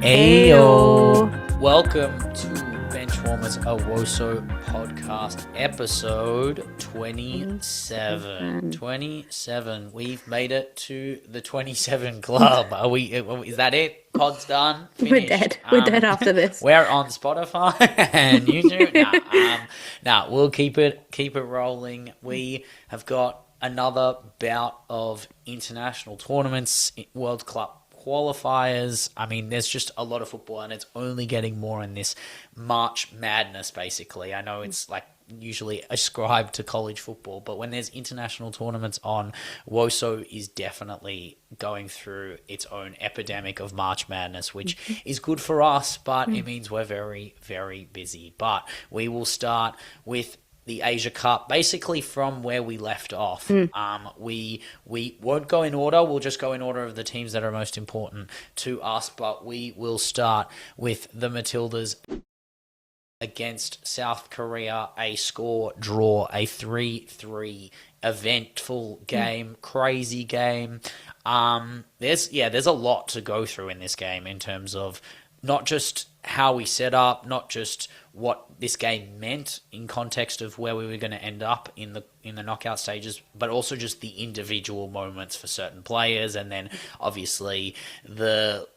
Ayo. Welcome to Benchwarmers, a WOSO podcast, episode 27. 27. We've made it to the 27 club. Is that it? Pod's done? Finished? We're dead after this. We're on Spotify and YouTube. We'll keep it rolling. We have got another bout of international tournaments, World Club qualifiers. I mean, there's just a lot of football, and it's only getting more in this March madness, basically. I know it's like usually ascribed to college football, but when there's international tournaments on, WOSO is definitely going through its own epidemic of March madness, which is good for us, but it means we're very, very busy. But we will start with the Asia Cup, basically from where we left off. We won't go in order. We'll just go in order of the teams that are most important to us. But we will start with the Matildas against South Korea. A score draw, a 3-3 eventful game, crazy game. There's a lot to go through in this game in terms of not just how we set up, not just what this game meant in context of where we were going to end up in the knockout stages, but also just the individual moments for certain players, and then obviously the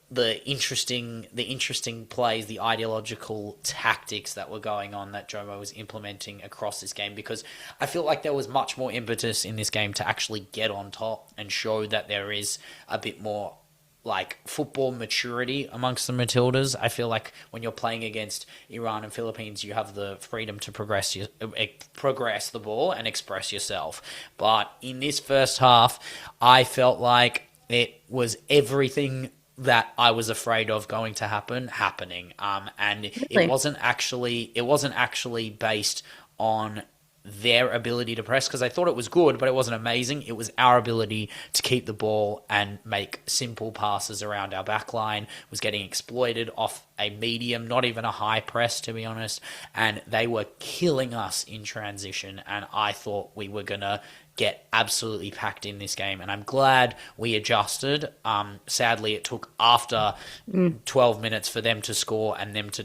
interesting plays, the ideological tactics that were going on that Jomo was implementing across this game, because I feel like there was much more impetus in this game to actually get on top and show that there is a bit more like football maturity amongst the Matildas. I feel like when you're playing against Iran and Philippines, you have the freedom to progress the ball and express yourself. But in this first half, I felt like it was everything that I was afraid of going to happening. And it wasn't actually based on their ability to press, because I thought it was good, but it wasn't amazing. It was our ability to keep the ball and make simple passes around our back line was getting exploited off a medium, not even a high press, to be honest, and they were killing us in transition, and I thought we were going to get absolutely packed in this game, and I'm glad we adjusted. Sadly, it took after 12 minutes for them to score and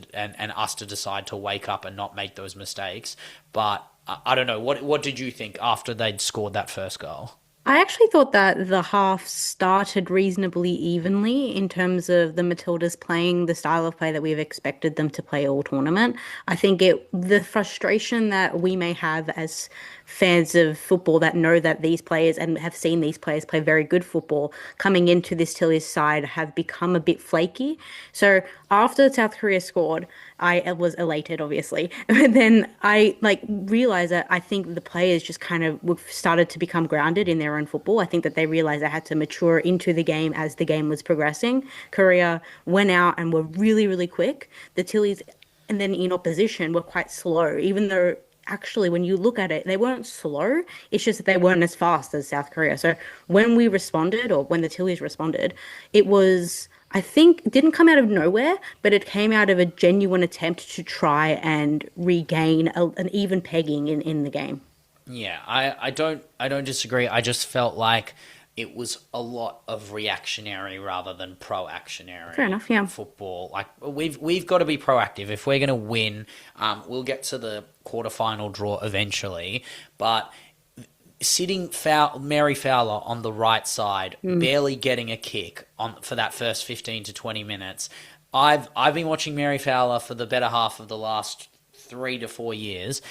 us to decide to wake up and not make those mistakes, but I don't know. What did you think after they'd scored that first goal? I actually thought that the half started reasonably evenly in terms of the Matildas playing the style of play that we've expected them to play all tournament. I think the frustration that we may have as fans of football that know that these players and have seen these players play very good football coming into this Tilly's side have become a bit flaky. So after South Korea scored, I was elated, obviously. But then I realized that I think the players just kind of started to become grounded in their own football. I think that they realized they had to mature into the game as the game was progressing. Korea went out and were really, really quick. The Tillies, and then in opposition, were quite slow, even though actually, when you look at it, they weren't slow. It's just that they weren't as fast as South Korea. So when we responded, or when the Tillies responded, it was, I think, it didn't come out of nowhere, but it came out of a genuine attempt to try and regain an even pegging in the game. Yeah, I don't disagree. I just felt like it was a lot of reactionary rather than proactionary. Fair enough, yeah. Football. Like we've got to be proactive if we're going to win. We'll get to the quarterfinal draw eventually, but sitting Mary Fowler on the right side, barely getting a kick for that first 15 to 20 minutes. I've been watching Mary Fowler for the better half of the last 3 to 4 years.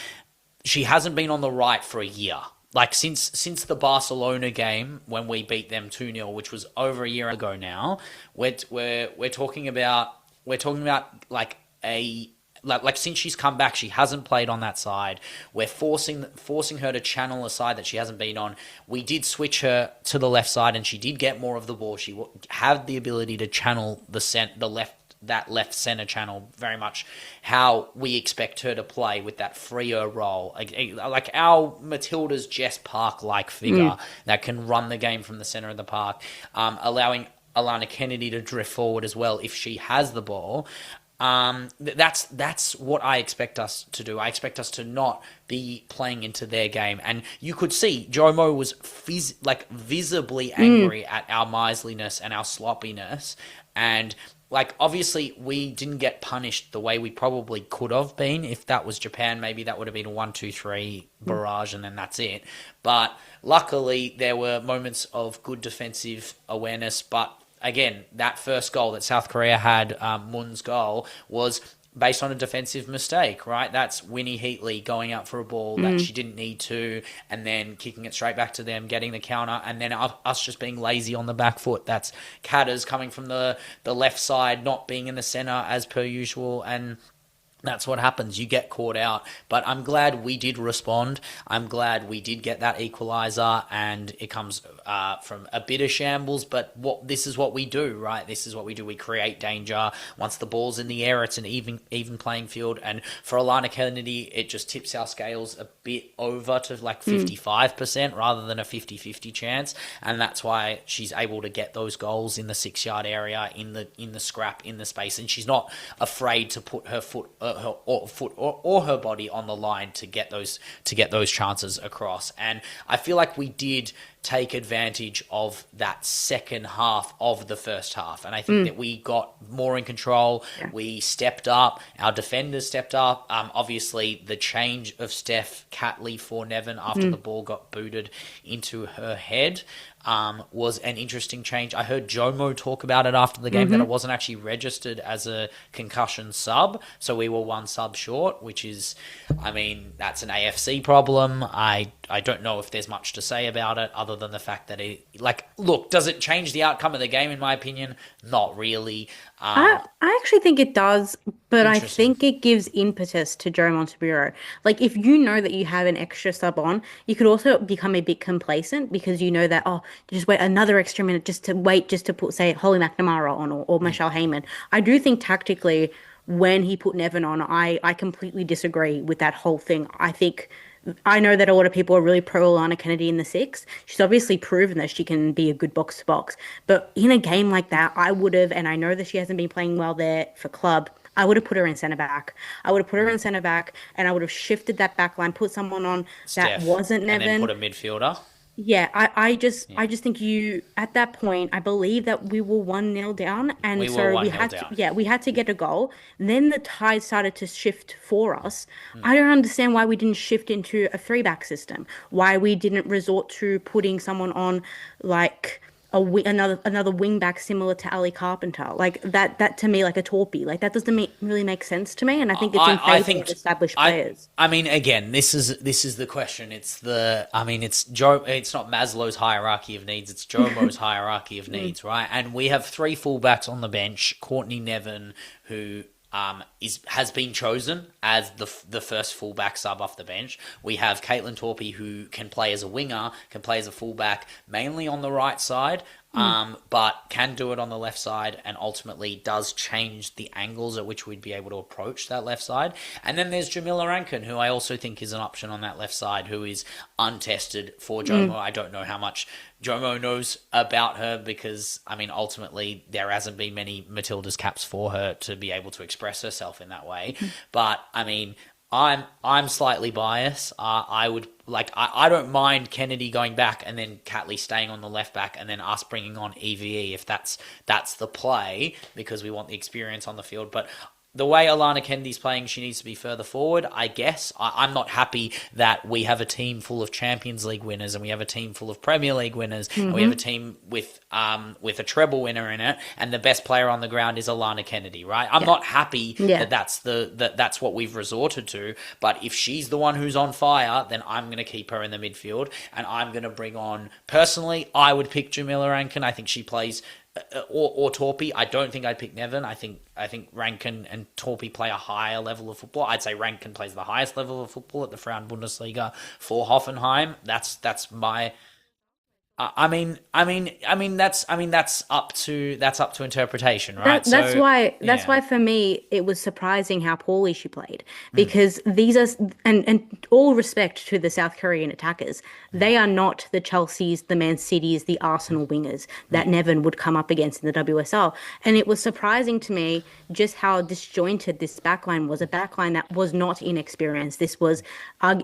She hasn't been on the right for a year. Like since the Barcelona game when we beat them 2-0, which was over a year ago now, we're talking about like since she's come back, she hasn't played on that side. We're forcing her to channel a side that she hasn't been on. We did switch her to the left side, and she did get more of the ball. She had the ability to channel that left center channel very much how we expect her to play with that freer role. Like our Matilda's Jess Park-like figure that can run the game from the center of the park, allowing Alana Kennedy to drift forward as well if she has the ball. That's what I expect us to do. I expect us to not be playing into their game. And you could see Jomo was visibly Mm, angry at our miserliness and our sloppiness. And like obviously we didn't get punished the way we probably could have been. If that was Japan, maybe that would have been a 1-2-3 mm, barrage and then that's it. But luckily there were moments of good defensive awareness. But again, that first goal that South Korea had, Moon's goal, was based on a defensive mistake, right? That's Winnie Heatley going out for a ball that mm. she didn't need to, and then kicking it straight back to them, getting the counter, and then us just being lazy on the back foot. That's Catters coming from the left side, not being in the centre as per usual, and that's what happens. You get caught out. But I'm glad we did respond. I'm glad we did get that equaliser, and it comes from a bit of shambles. But this is what we do, right? This is what we do. We create danger. Once the ball's in the air, it's an even playing field. And for Alana Kennedy, it just tips our scales a bit over to like 55% rather than a 50-50 chance. And that's why she's able to get those goals in the 6-yard area, in the scrap, in the space. And she's not afraid to put her foot or her body on the line to get those chances across. And I feel like we did take advantage of that second half of the first half, and I think that we got more in control. Yeah. We stepped up, our defenders stepped up. Obviously the change of Steph Catley for Nevin after the ball got booted into her head was an interesting change. I heard Jomo talk about it after the game, that it wasn't actually registered as a concussion sub, so we were one sub short, which is, I mean, that's an AFC problem. I don't know if there's much to say about it other than the fact that look, does it change the outcome of the game? In my opinion, not really. I actually think it does, but I Interesting. think it gives impetus to Joe Montebureau. Like, if you know that you have an extra sub on, you could also become a bit complacent because you know that, oh, just wait another extra minute just to put, say, Holly McNamara on or Michelle Heyman. I do think tactically, when he put Nevin on, I completely disagree with that whole thing. I know that a lot of people are really pro Alana Kennedy in the six. She's obviously proven that she can be a good box to box. But in a game like that, I would have, and I know that she hasn't been playing well there for club, I would have put her in centre back. I would have put her in centre back and I would have shifted that back line, put someone on that Steph, wasn't and then put Nevin. a midfielder. Yeah, Yeah, I just think you at that point, I believe that we were 1-0 down, we and were so 1-0 down. we had to get a goal. Then the tide started to shift for us. I don't understand why we didn't shift into a three-back system, why we didn't resort to putting someone on like another wing back similar to Ali Carpenter. Like that to me, like a torpy. Like that doesn't really make sense to me, and I think it's in I favor think of established I players. I mean again, this is the question. It's Joe. It's not Maslow's hierarchy of needs. It's Jomo's hierarchy of needs, right? And we have three fullbacks on the bench. Courtney Nevin, who has been chosen as the first fullback sub off the bench. We have Caitlin Torpy, who can play as a winger, can play as a fullback, mainly on the right side, but can do it on the left side, and ultimately does change the angles at which we'd be able to approach that left side. And then there's Jamila Rankin, who I also think is an option on that left side, who is untested for Jomo. I don't know how much Jomo knows about her because, I mean, ultimately there hasn't been many Matilda's caps for her to be able to express herself in that way. But I mean, I'm slightly biased. I don't mind Kennedy going back and then Catley staying on the left back and then us bringing on EVE if that's the play because we want the experience on the field. But the way Alana Kennedy's playing, she needs to be further forward, I guess. I'm not happy that we have a team full of Champions League winners and we have a team full of Premier League winners and we have a team with a treble winner in it, and the best player on the ground is Alana Kennedy, right? I'm not happy Yeah. that that's what we've resorted to, but if she's the one who's on fire, then I'm going to keep her in the midfield, and I'm going to bring on, personally, I would pick Jamila Rankin. I think she plays or Torpy. I don't think I'd pick Nevin. I think Rankin and Torpy play a higher level of football. I'd say Rankin plays the highest level of football at the Frauen Bundesliga for Hoffenheim. That's my That's up to interpretation, right? That's So, why yeah. for me it was surprising how poorly she played because these are and all respect to the South Korean attackers, they are not the Chelseas, the Man Cities, the Arsenal wingers that Yeah. Nevin would come up against in the WSL. And it was surprising to me just how disjointed this backline was, a backline that was not inexperienced. This was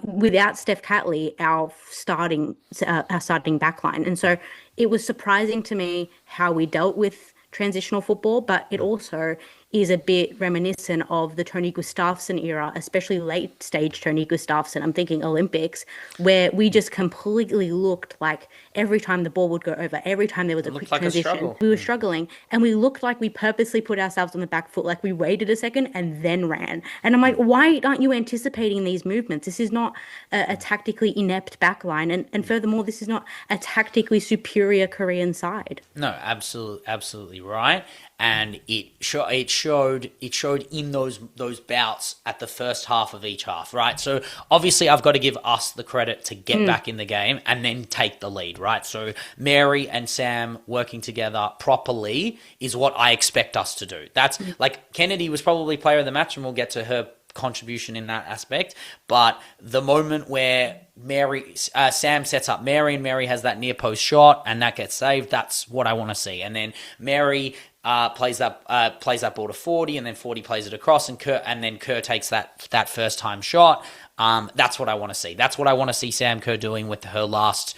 without Steph Catley, our starting backline, and so it was surprising to me how we dealt with transitional football, but it also is a bit reminiscent of the Tony Gustafsson era, especially late stage Tony Gustafsson. I'm thinking Olympics, where we just completely looked like every time the ball would go over, every time there was It a looked quick like a transition, struggle. we were struggling and we looked like we purposely put ourselves on the back foot, like we waited a second and then ran. And I'm like, why aren't you anticipating these movements? This is not a tactically inept backline. And furthermore, this is not a tactically superior Korean side. No, absolutely right. And it showed in those bouts at the first half of each half, right? So obviously I've got to give us the credit to get back in the game and then take the lead, right? So Mary and Sam working together properly is what I expect us to do. That's like Kennedy was probably player of the match, and we'll get to her contribution in that aspect. But the moment where Sam sets up Mary and Mary has that near post shot and that gets saved, that's what I want to see. And then Mary plays that ball to 40, and then 40 plays it across, and then Kerr takes that first time shot. That's what I want to see. That's what I want to see Sam Kerr doing with her last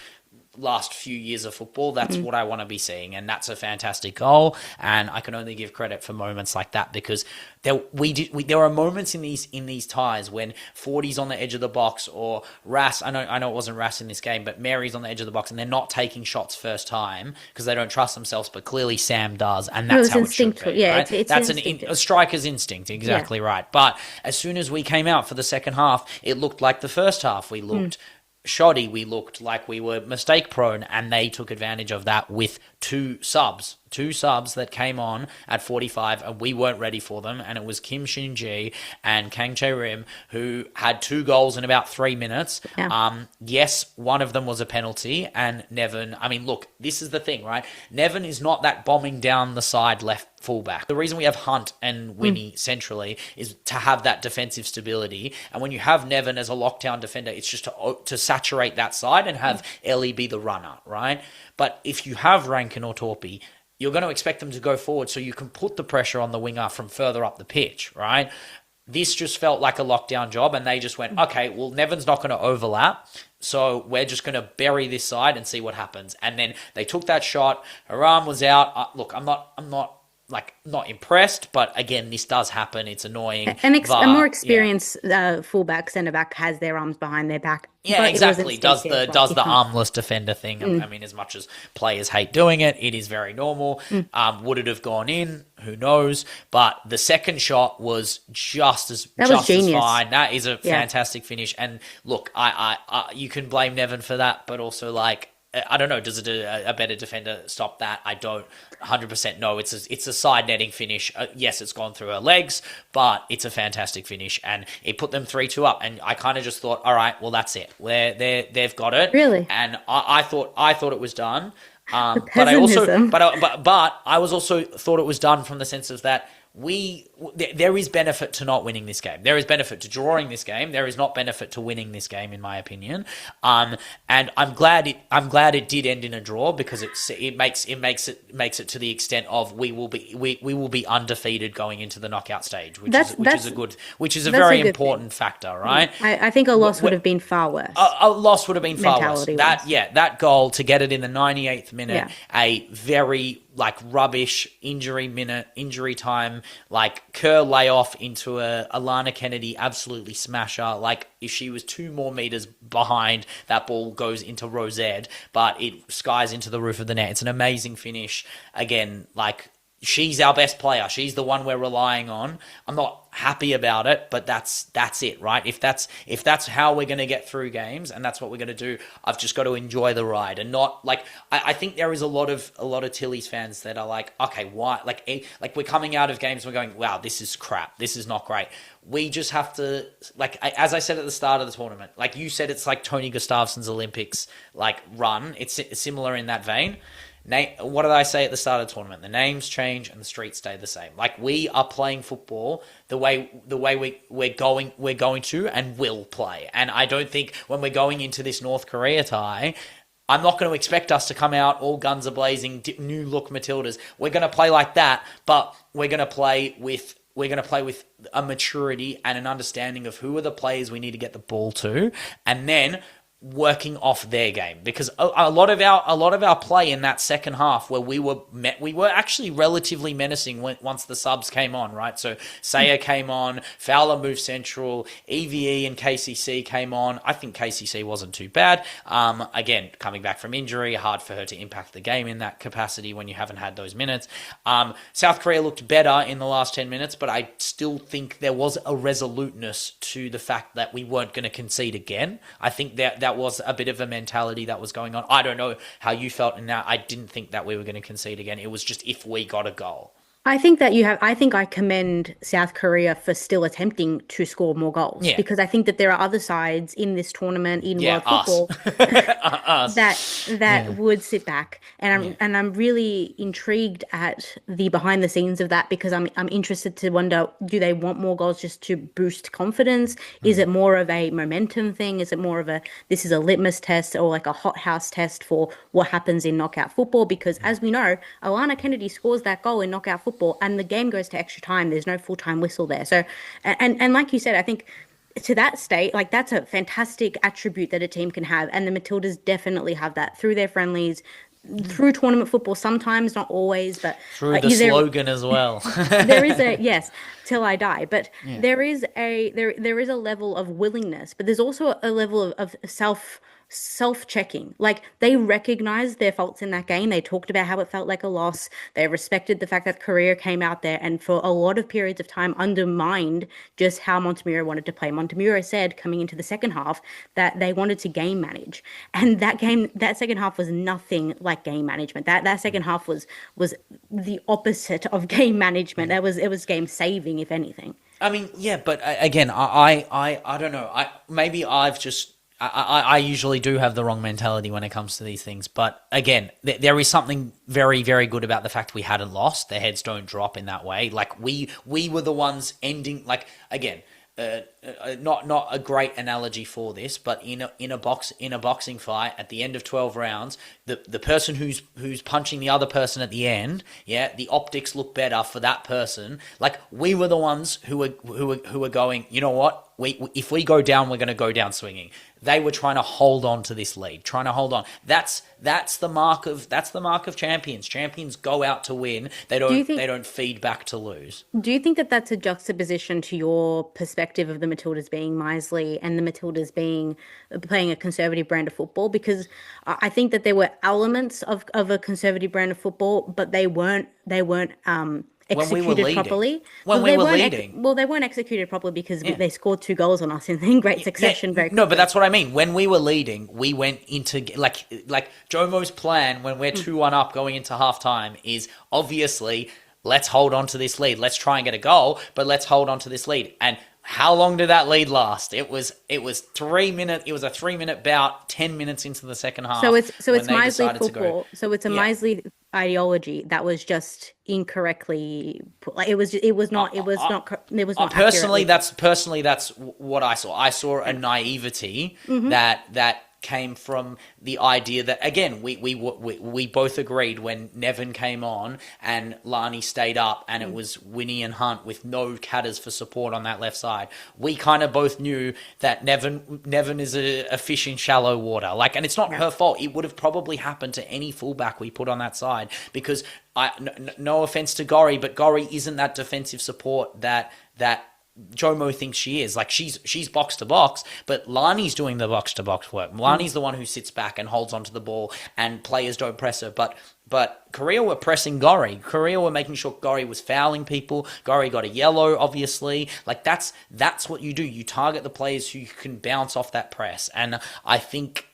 few years of football. That's what I want to be seeing, and that's a fantastic goal. And I can only give credit for moments like that, because there are moments in these ties when 40's on the edge of the box, or Ras. I know it wasn't Ras in this game, but Mary's on the edge of the box and they're not taking shots first time because they don't trust themselves. But clearly Sam does, and that's how it should be. Yeah, right? That's a striker's instinct, exactly right. But as soon as we came out for the second half, it looked like the first half. We looked shoddy, we looked like we were mistake prone, and they took advantage of that with two subs that came on at 45, and we weren't ready for them. And it was Kim Shin-ji and Kang Chae-rim, who had 2 goals in about 3 minutes. Yes, one of them was a penalty, and Nevin, I mean, look, this is the thing, right? Nevin is not that bombing down the side left fullback. The reason we have Hunt and Winnie centrally is to have that defensive stability. And when you have Nevin as a lockdown defender, it's just to saturate that side and have Ellie be the runner, right? But if you have Rankin or Torpy, you're going to expect them to go forward so you can put the pressure on the winger from further up the pitch, right? This just felt like a lockdown job, and they just went, okay, well, Nevin's not going to overlap, so we're just going to bury this side and see what happens. And then they took that shot. Her arm was out. Look, I'm not impressed, but again, this does happen. It's annoying. A more experienced fullback, centre back has their arms behind their back. Yeah, exactly. Does the armless defender thing. I mean, as much as players hate doing it, it is very normal. Would it have gone in? Who knows? But the second shot was just as fine. That is a fantastic finish. And look, I you can blame Nevin for that, but also like, I don't know. Does a better defender stop that? I don't 100% know. It's a side netting finish. Yes, it's gone through her legs, but it's a fantastic finish, and it put them 3-2 up. And I kind of just thought, all right, well, that's it. They've got it. Really? And I thought it was done. But I also, but I was also thought it was done from the sense of that there is benefit to not winning this game. There is benefit to drawing this game. There is not benefit to winning this game, in my opinion. And I'm glad it did end in a draw, because it makes it to the extent of we will be undefeated going into the knockout stage, which is a very important factor, right? I think a loss would have been far worse. A loss would have been far worse. That goal to get it in the 98th minute, a very rubbish injury time, Kerr lay off into a Alana Kennedy absolutely smasher. If she was 2 more meters behind, that ball goes into Rosette, but it skies into the roof of the net. It's an amazing finish. Again, she's our best player. She's the one we're relying on. I'm not happy about it, but that's it, right? If that's how we're going to get through games and that's what we're going to do, I've just got to enjoy the ride and not like I think there is a lot of Tilly's fans that are like, okay, why? Like we're coming out of games, we're going, wow, this is crap. This is not great. We just have to, like, as I said at the start of the tournament, like you said, it's like Tony Gustafsson's Olympics like run. It's similar in that vein. What did I say at the start of the tournament? The names change and the streets stay the same. Like we are playing football the way we're going to and will play. And I don't think when we're going into this North Korea tie, I'm not going to expect us to come out all guns a blazing, new look Matildas. We're going to play like that, but we're going to play with a maturity and an understanding of who are the players we need to get the ball to, and then working off their game, because a lot of our play in that second half where we were actually relatively menacing once the subs came on, right? So Saya came on, Fowler moved central, EVE and KCC came on. I think KCC wasn't too bad. Again, coming back from injury, hard for her to impact the game in that capacity when you haven't had those minutes. South Korea looked better in the last 10 minutes, but I still think there was a resoluteness to the fact that we weren't going to concede again. I think that was a bit of a mentality that was going on. I don't know how you felt in that. I didn't think that we were going to concede again. It was just if we got a goal. I think I commend South Korea for still attempting to score more goals, because I think that there are other sides in this tournament in world football that would sit back, and I'm really intrigued at the behind the scenes of that, because I'm interested to wonder, do they want more goals just to boost confidence? Is it more of a momentum thing? Is it more of this is a litmus test or like a hothouse test for what happens in knockout football? Because as we know, Alana Kennedy scores that goal in knockout football, and the game goes to extra time. There's no full-time whistle there. So, and like you said, I think to that state, like that's a fantastic attribute that a team can have. And the Matildas definitely have that through their friendlies, through tournament football, sometimes, not always, but through the slogan as well. There is yes, till I die. But there is a level of willingness, but there's also a level of self-checking. Like they recognized their faults in that game. They talked about how it felt like a loss. They respected the fact that Korea came out there and for a lot of periods of time undermined just how Montemurro wanted to play. Montemurro said coming into the second half that they wanted to game manage, and that second half was nothing like game management. That second half was the opposite of game management. It was game saving, if anything. I mean, yeah, but again, I don't know. I usually do have the wrong mentality when it comes to these things. But again, there is something very, very good about the fact we hadn't lost. Their heads don't drop in that way. Like we were the ones ending, like, again, not a great analogy for this, but in a boxing fight at the end of 12 rounds, the person who's punching the other person at the end, the optics look better for that person. Like we were the ones who were going, you know what? If we go down, we're going to go down swinging. They were trying to hold on to this lead, trying to hold on. That's the mark of champions. Champions go out to win. They don't feed back to lose. Do you think that that's a juxtaposition to your perspective of the Matildas being miserly and the Matildas playing a conservative brand of football? Because I think that there were elements of a conservative brand of football, but they weren't executed properly. We were leading. They weren't executed properly because they scored 2 goals on us in great succession. Very quickly. No, but that's what I mean. When we were leading, we went into like Jomo's plan when we're 2-1 up going into halftime is obviously let's hold on to this lead. Let's try and get a goal, but let's hold on to this lead. And how long did that lead last? It was 3 minutes. It was a 3-minute bout. 10 minutes into the second half. So it's miserly football. So it's a miserly ideology that was just incorrectly put. Like it was not personally that's what I saw. I saw a naivety that came from the idea that, again, we both agreed when Nevin came on and Lani stayed up and it was Winnie and Hunt with no catters for support on that left side. We kind of both knew that Nevin is a fish in shallow water. Like, and it's not her fault. It would have probably happened to any fullback we put on that side because no offense to Gori, but Gori isn't that defensive support that Jomo thinks she is. Like she's box to box, but Lani's doing the box to box work. Lani's the one who sits back and holds onto the ball and players don't press her. But But Korea were pressing Gori. Korea were making sure Gori was fouling people. Gori got a yellow, obviously. Like that's what you do. You target the players who can bounce off that press. And I think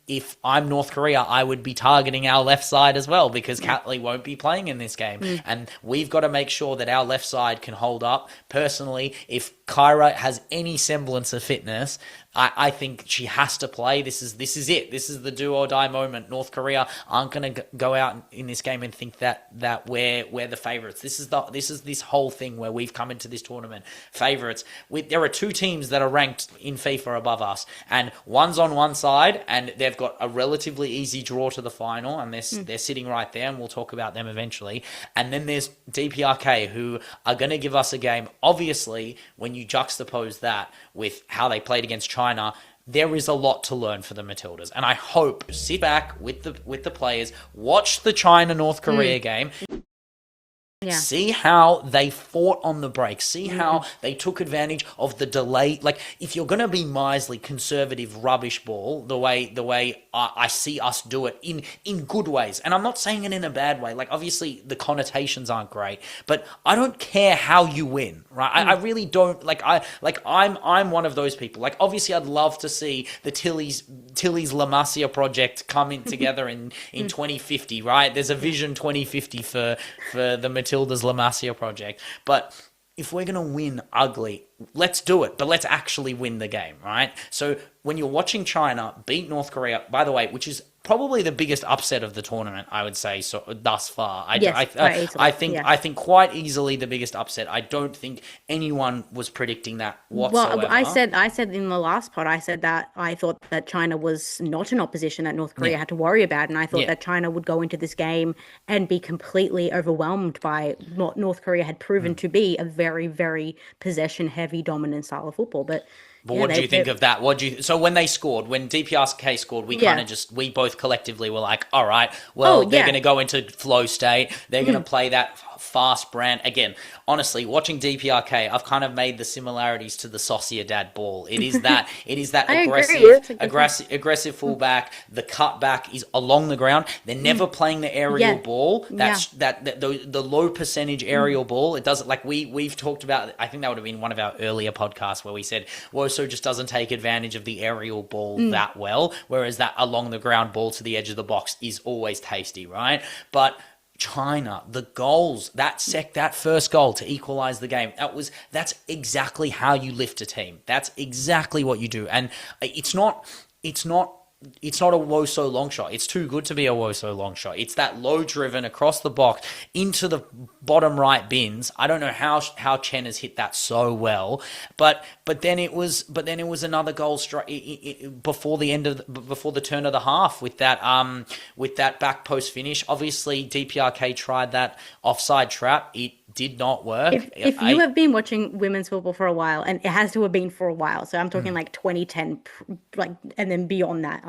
if I'm North Korea, I would be targeting our left side as well, because Catley won't be playing in this game. And we've got to make sure that our left side can hold up. Personally, if Kyra has any semblance of fitness, I think she has to play. This is it. This is the do or die moment. North Korea aren't going to go out in this game and think that we're the favorites. This is this whole thing where we've come into this tournament favorites. There are two teams that are ranked in FIFA above us, and one's on one side, and they've got a relatively easy draw to the final, and they're sitting right there, and we'll talk about them eventually. And then there's DPRK, who are going to give us a game. Obviously, when you juxtapose that with how they played against China, there is a lot to learn for the Matildas. And I hope sit back with the players, watch the China-North Korea game. Yeah. See how they fought on the break. See how they took advantage of the delay. Like, if you're going to be miserly, conservative, rubbish ball, the way I see us do it in good ways. And I'm not saying it in a bad way. Like, obviously, the connotations aren't great, but I don't care how you win, right? I really don't. I'm one of those people. Like, obviously, I'd love to see the Tilly's La Masia project come in together in 2050, right? There's a Vision 2050 for the Matilda's La Masia project. But if we're going to win ugly, let's do it. But let's actually win the game, right? So when you're watching China beat North Korea, by the way, which is probably the biggest upset of the tournament, I would say, so thus far. I think quite easily the biggest upset. I don't think anyone was predicting that whatsoever. Well, I said in the last pod, I said that I thought that China was not an opposition that North Korea had to worry about, and I thought that China would go into this game and be completely overwhelmed by what North Korea had proven to be a very, very possession-heavy, dominant style of football. But what do you think of that? So when they scored, when DPRK scored, we both collectively were like, all right, well, they're going to go into flow state. They're going to play that fast brand. Again, honestly, watching DPRK, I've kind of made the similarities to the Sociedad ball. It is that aggressive fullback. The cutback is along the ground. They're never playing the aerial ball. That's the low percentage aerial ball. It doesn't, like we've talked about, I think that would have been one of our earlier podcasts where we said WOSO just doesn't take advantage of the aerial ball that well, whereas that along the ground ball to the edge of the box is always tasty, right? But China, the goals, that first goal to equalize the game, that's exactly how you lift a team. That's exactly what you do. And it's not a WOSO long shot. It's too good to be a WOSO long shot. It's that low driven across the box into the bottom right bins. I don't know how Chen has hit that so well, but then it was another goal before the turn of the half with that back post finish. Obviously, DPRK tried that offside trap. It did not work. If you have been watching women's football for a while, and it has to have been for a while, so I'm talking like 2010, like, and then beyond that,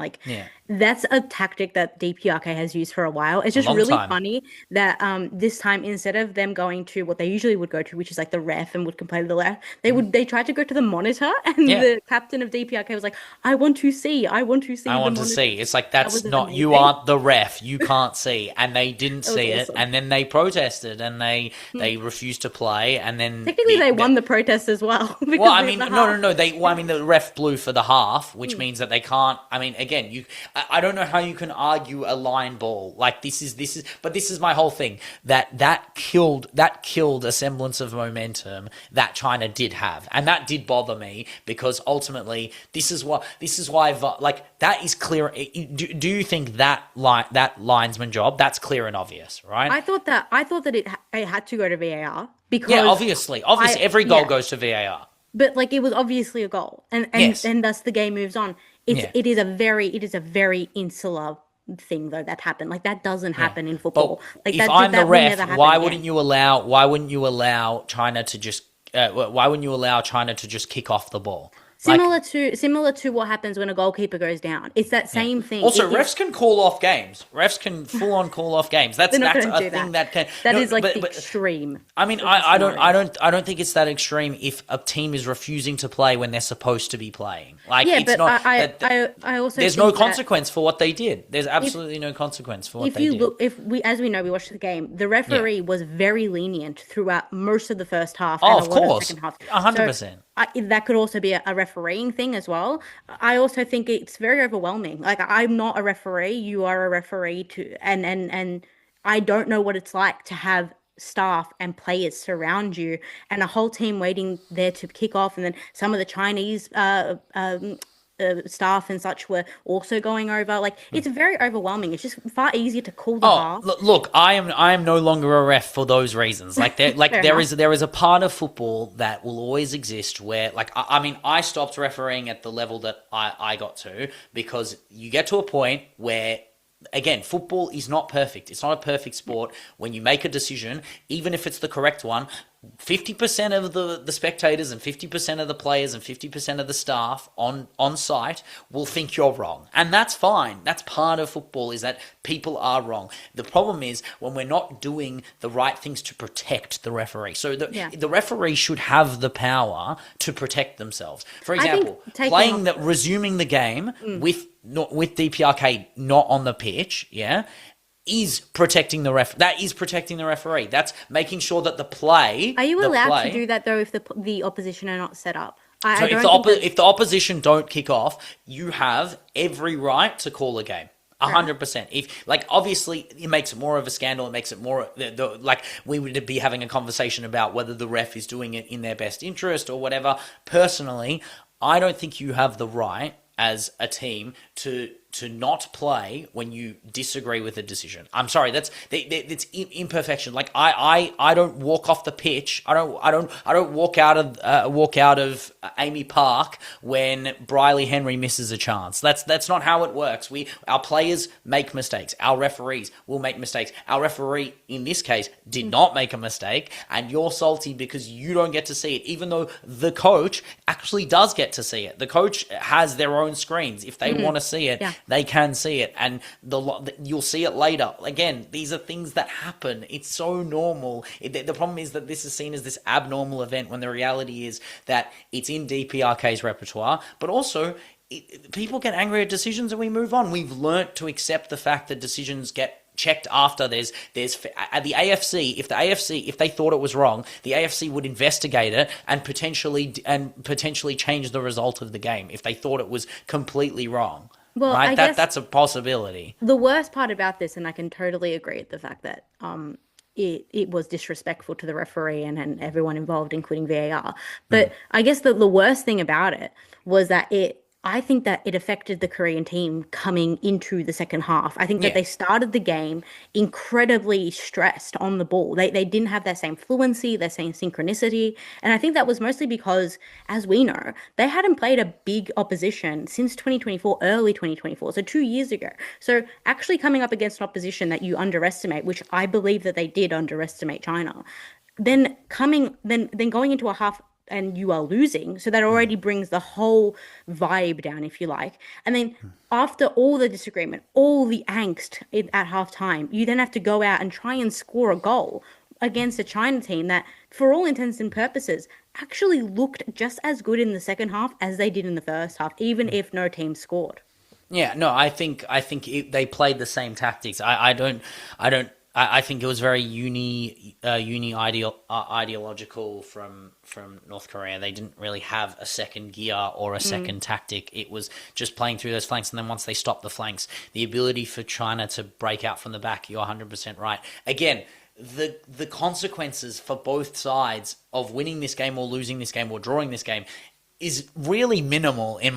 that's a tactic that DPRK has used for a while. It's just really funny that this time, instead of them going to what they usually would go to, which is like the ref and would complain to the ref, they tried to go to the monitor, and the captain of DPRK was like, I want to see the monitor. It's like, that's not amazing. You aren't the ref, you can't see. And they didn't see it, and then they protested, and they refused to play, and then technically they won the protest as well. Well, I mean, no. The ref blew for the half, which means that they can't. I mean, again, I don't know how you can argue a line ball. Like, this is my whole thing. That killed a semblance of momentum that China did have, and that did bother me, because ultimately this is why like, that is clear. Do you think that linesman job, that's clear and obvious, right? I thought that it had to go to VAR, because obviously every goal goes to VAR. But like, it was obviously a goal, and thus the game moves on. It is a very insular thing though that happened. Like, that doesn't happen in football. But like, if I'm the ref, why wouldn't you allow China to just kick off the ball? Like, Similar to what happens when a goalkeeper goes down. It's that yeah. same thing. Also, refs can call off games. Refs can full on call off games. That's They're not that's going to a do thing that. that can. That No, is like the but extreme I mean, of the scenarios. I don't think it's that extreme if a team is refusing to play when they're supposed to be playing. Like, Yeah, it's but not. I also There's no think that consequence for what they did. There's if absolutely no consequence for what if they you did. look, if we, as we know, we watched the game, the Yeah. referee was very lenient throughout most of the first half Oh, and a of lot of course, second half. So 100%. that could also be a refereeing thing as well. I also think it's very overwhelming. Like I'm not a referee, you are a referee too, and I don't know what it's like to have staff and players surround you and a whole team waiting there to kick off, and then some of the Chinese staff and such were also going over. Like it's very overwhelming. It's just far easier to call the Oh, half. look, I am no longer a ref for those reasons. Fair enough. There is a part of football that will always exist where, like, I mean, I stopped refereeing at the level that I got to because you get to a point where, again, football is not perfect. It's not a perfect sport. When you make a decision, even if it's the correct one, 50% of the spectators and 50% of the players and 50% of the staff on site will think you're wrong. And that's fine. That's part of football, is that people are wrong. The problem is when we're not doing the right things to protect the referee. So Yeah. the referee should have the power to protect themselves. For I think example, taking off. resuming the game with DPRK not on the pitch, yeah, is protecting the ref. That is protecting the referee. That's making sure that Are you allowed to play. do that though if the opposition are not set up? So I don't think that. if the opposition don't kick off, you have every right to call a game. Fair enough. 100%. If, like, obviously it makes it more of a scandal. It makes it more like we would be having a conversation about whether the ref is doing it in their best interest or whatever. Personally, I don't think you have the right as a team to not play when you disagree with a decision. I'm sorry, that's imperfection. Like, I don't walk off the pitch. I don't walk out of Amy Park when Briley Henry misses a chance. That's not how it works. Our players make mistakes. Our referees will make mistakes. Our referee in this case did not make a mistake, and you're salty because you don't get to see it, even though the coach actually does get to see it. The coach has their own screens. If they want to see it, Yeah. they can see it, and you'll see it later. Again, these are things that happen. It's so normal. The problem is that this is seen as this abnormal event when the reality is that it's in DPRK's repertoire, but also people get angry at decisions and we move on. We've learnt to accept the fact that decisions get checked after. There's at the AFC, if they thought it was wrong, the AFC would investigate it and potentially change the result of the game if they thought it was completely wrong. Well, Right? I guess That's a possibility. the worst part about this, and I can totally agree with the fact that it was disrespectful to the referee and everyone involved, including VAR. But I guess the worst thing about it was that I think that it affected the Korean team coming into the second half. I think that Yeah. they started the game incredibly stressed on the ball. They didn't have that same fluency, that same synchronicity. And I think that was mostly because, as we know, they hadn't played a big opposition since 2024, early 2024, so 2 years ago. So actually coming up against an opposition that you underestimate, which I believe that they did underestimate China, then going into a half and you are losing, so that already brings the whole vibe down, if you like. And then after all the disagreement, all the angst at halftime, you then have to go out and try and score a goal against a China team that, for all intents and purposes, actually looked just as good in the second half as they did in the first half, even if no team scored. Yeah, no, I think they played the same tactics. I think it was very ideological from North Korea. They didn't really have a second gear or a second tactic. It was just playing through those flanks, and then once they stopped the flanks, the ability for China to break out from the back. You're 100% right. Again, the consequences for both sides of winning this game or losing this game or drawing this game is really minimal in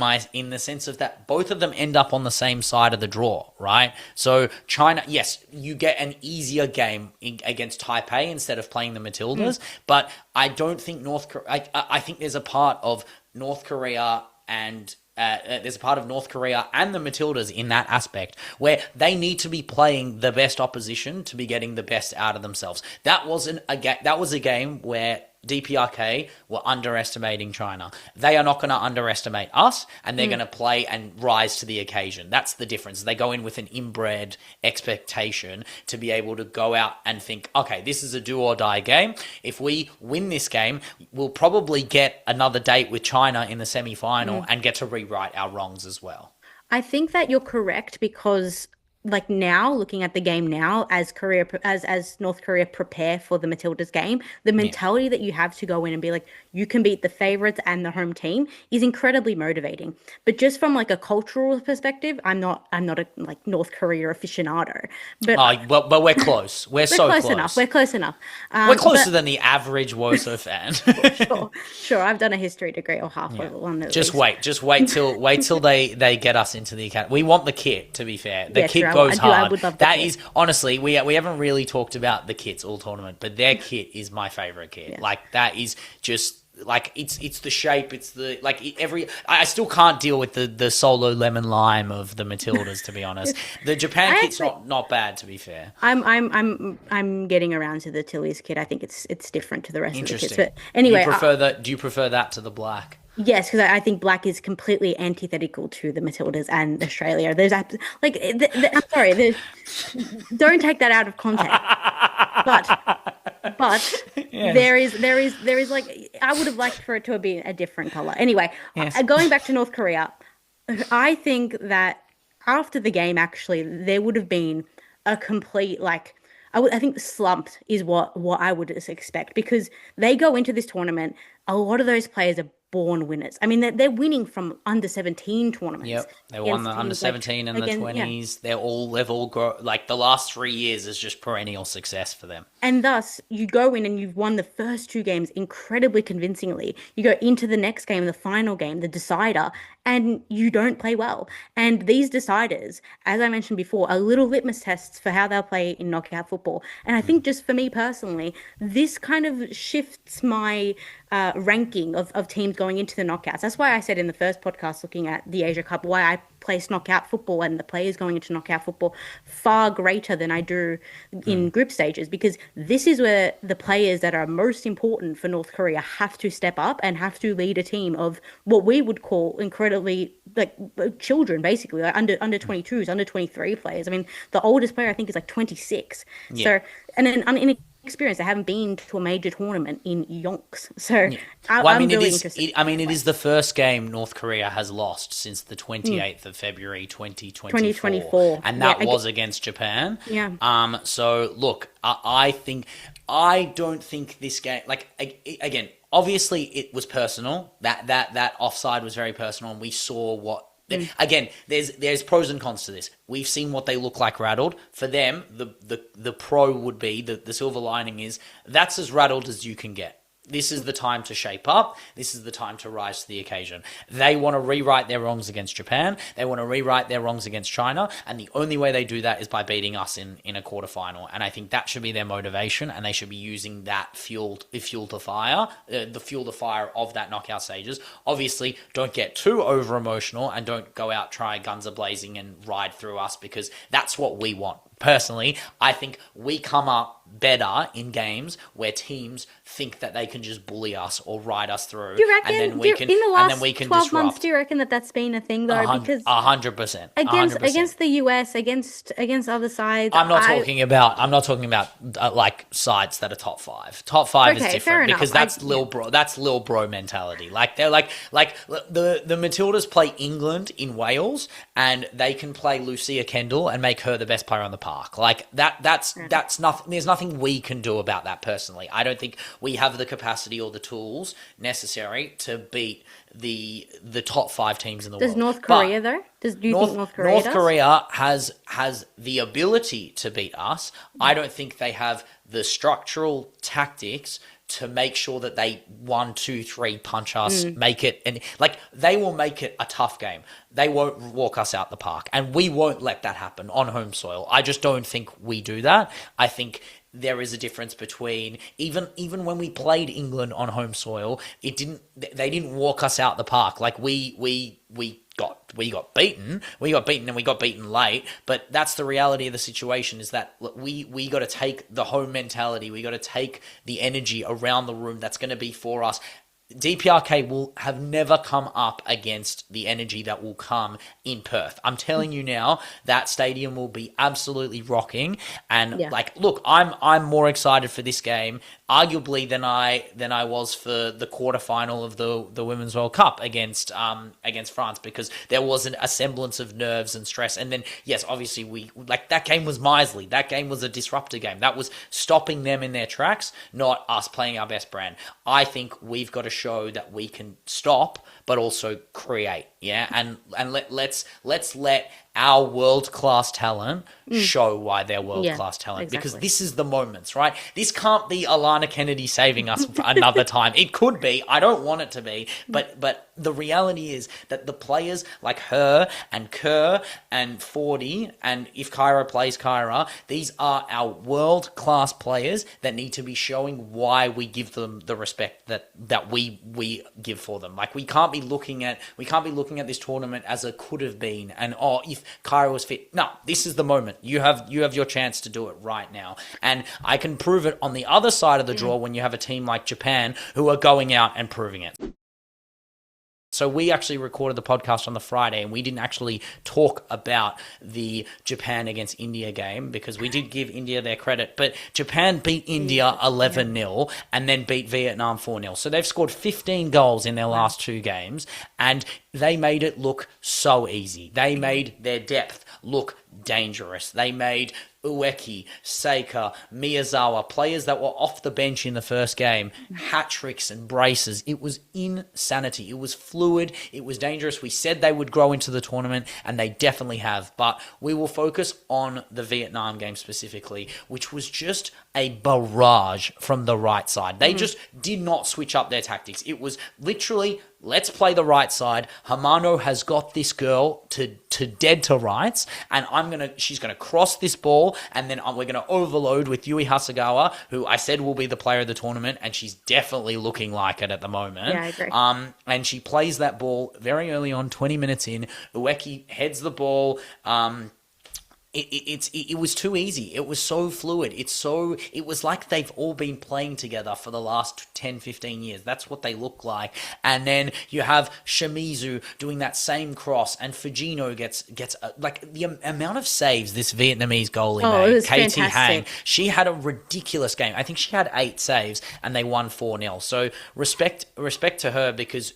the sense of that both of them end up on the same side of the draw, right? So China, yes, you get an easier game against Taipei instead of playing the Matildas, but I don't think I think there's a part of North Korea and there's a part of North Korea and the Matildas in that aspect where they need to be playing the best opposition to be getting the best out of themselves. That was a game where DPRK were underestimating China. They are not going to underestimate us, and they're going to play and rise to the occasion. That's the difference. They go in with an inbred expectation to be able to go out and think, okay, this is a do or die game. If we win this game, we'll probably get another date with China in the semi-final and get to rewrite our wrongs as well. I think that you're correct because like now looking at the game now as Korea as North Korea prepare for the Matildas game, the Yeah. mentality that you have to go in and be like you can beat the favorites and the home team is incredibly motivating. But just from like a cultural perspective, I'm not a like North Korea aficionado. But Well, but we're close. We're we're so close close. enough. We're close enough. We're closer But than the average WOSO fan. sure, sure. I've done a history degree or half Yeah. of one at Just least. wait. Just wait till they get us into the academy. We want the kit, to be fair. The Yeah, kit true. goes I hard. would love the That kit. is honestly, we haven't really talked about the kits all tournament, but their kit is my favorite kit. Yeah. Like that is just like it's the shape, it's the I still can't deal with the solo lemon lime of the Matildas, to be honest. The Japan I kit's actually, not bad, to be fair. I'm getting around to the Tilly's kit. I think it's different to the rest of the kits. Interesting. But anyway, Do you prefer that to the black? yes, because I think black is completely antithetical to the Matildas and Australia. I'm sorry, don't take that out of context. But Yes. there is like I would have liked for it to be a different color. Anyway, Yes. going back to North Korea, I think that after the game, actually, there would have been a complete like I think slumped is what I would expect because they go into this tournament. A lot of those players are born winners. I mean, they're winning from under 17 tournaments. Yep, they won the against under teams like 17 and the again, yeah. 20s. They've all grow like the last 3 years is just perennial success for them. And thus, you go in and you've won the first two games incredibly convincingly. You go into the next game, the final game, the decider, and you don't play well. And these deciders, as I mentioned before, are little litmus tests for how they'll play in knockout football. And I think just for me personally, this kind of shifts my ranking of teams going into the knockouts. That's why I said in the first podcast looking at the Asia Cup, why I place knockout football and the players going into knockout football far greater than I do in group stages, because this is where the players that are most important for North Korea have to step up and have to lead a team of what we would call incredibly like children, basically like under 22s, under 23 players. I mean, the oldest player I think is like 26. Yeah. So and then inexperienced. I haven't been to a major tournament in yonks. So Yeah. Well, I'm really interested. It is the first game North Korea has lost since the 28th of February 2024. 2024. And that Yeah, was against Japan. Yeah. So look, I don't think this game, like again, obviously it was personal. That offside was very personal, and we saw what. Again, there's pros and cons to this. We've seen what they look like rattled. For them, the pro would be the silver lining is that's as rattled as you can get. This is the time to shape up. This is the time to rise to the occasion. They want to rewrite their wrongs against Japan. They want to rewrite their wrongs against China. And the only way they do that is by beating us in a quarterfinal. And I think that should be their motivation. And they should be using that fuel to fire, the fuel to fire of that knockout stages. Obviously, don't get too over emotional and don't go out, try guns a-blazing and ride through us, because that's what we want. Personally, I think we come up better in games where teams think that they can just bully us or ride us through, Do you reckon and then in the last we can 12 disrupt. months, do you reckon that that's been a thing though? Because 100%, against the US, against other sides, I'm not talking about like sides that are top five. Top five Okay, is fair different enough. because that's lil bro. That's lil bro mentality. Like they're like the Matildas play England in Wales, and they can play Lucia Kendall and make her the best player on the park. Like that's nothing. There's nothing we can do about that personally. I don't think we have the capacity or the tools necessary to beat the top five teams in the world. Does North But Korea though? Do you think North Korea North does? Korea has the ability to beat us. I don't think they have the structural tactics to make sure that they 1, 2, 3 punch us, make it, and like they will make it a tough game. They won't walk us out the park, and we won't let that happen on home soil. I just don't think we do that. I think there is a difference between even when we played England on home soil, they didn't walk us out the park. Like we got we got beaten. We got beaten and we got beaten late. But that's the reality of the situation, is that we got to take the home mentality. We got to take the energy around the room that's going to be for us. DPRK will have never come up against the energy that will come in Perth. I'm telling you now, that stadium will be absolutely rocking. And look, I'm more excited for this game, arguably, than I was for the quarterfinal of the Women's World Cup against France, because there wasn't a semblance of nerves and stress. And then, yes, obviously that game was miserly. That game was a disruptor game. That was stopping them in their tracks, not us playing our best brand. I think we've got to show that we can stop but also create, and let's let our world-class talent show why they're world-class talent. Exactly. Because this is the moments, right? This can't be Alana Kennedy saving us for another time. It could be. I don't want it to be. But the reality is that the players like her and Kerr and Fordy, and if Kyra plays Kyra, these are our world-class players that need to be showing why we give them the respect that we give for them. Like, we can't be looking at this tournament as a could have been, and if Kyra was fit. No, this is the moment. You have your chance to do it right now. And I can prove it on the other side of the draw when you have a team like Japan who are going out and proving it. So we actually recorded the podcast on the Friday, and we didn't actually talk about the Japan against India game because we did give India their credit. But Japan beat India 11-0 and then beat Vietnam 4-0. So they've scored 15 goals in their last two games, and they made it look so easy. They made their depth look dangerous. They made Ueki, Seika, Miyazawa, players that were off the bench in the first game, hat-tricks and braces. It was insanity. It was fluid. It was dangerous. We said they would grow into the tournament, and they definitely have. But we will focus on the Vietnam game specifically, which was just a barrage from the right side. They just did not switch up their tactics. It was literally, let's play the right side. Hamano has got this girl to dead to rights, and she's gonna cross this ball, and then we're gonna overload with Yui Hasagawa, who I said will be the player of the tournament, and she's definitely looking like it at the moment. Yeah, I agree. And she plays that ball very early on, 20 minutes in. Ueki heads the ball. It was too easy. It was so fluid. It was like they've all been playing together for the last 10, 15 years. That's what they look like. And then you have Shimizu doing that same cross, and Fujino gets like the amount of saves this Vietnamese goalie made. It was Katie fantastic. Hang, she had a ridiculous game. I think she had 8 saves, and they won 4-0. So respect to her, because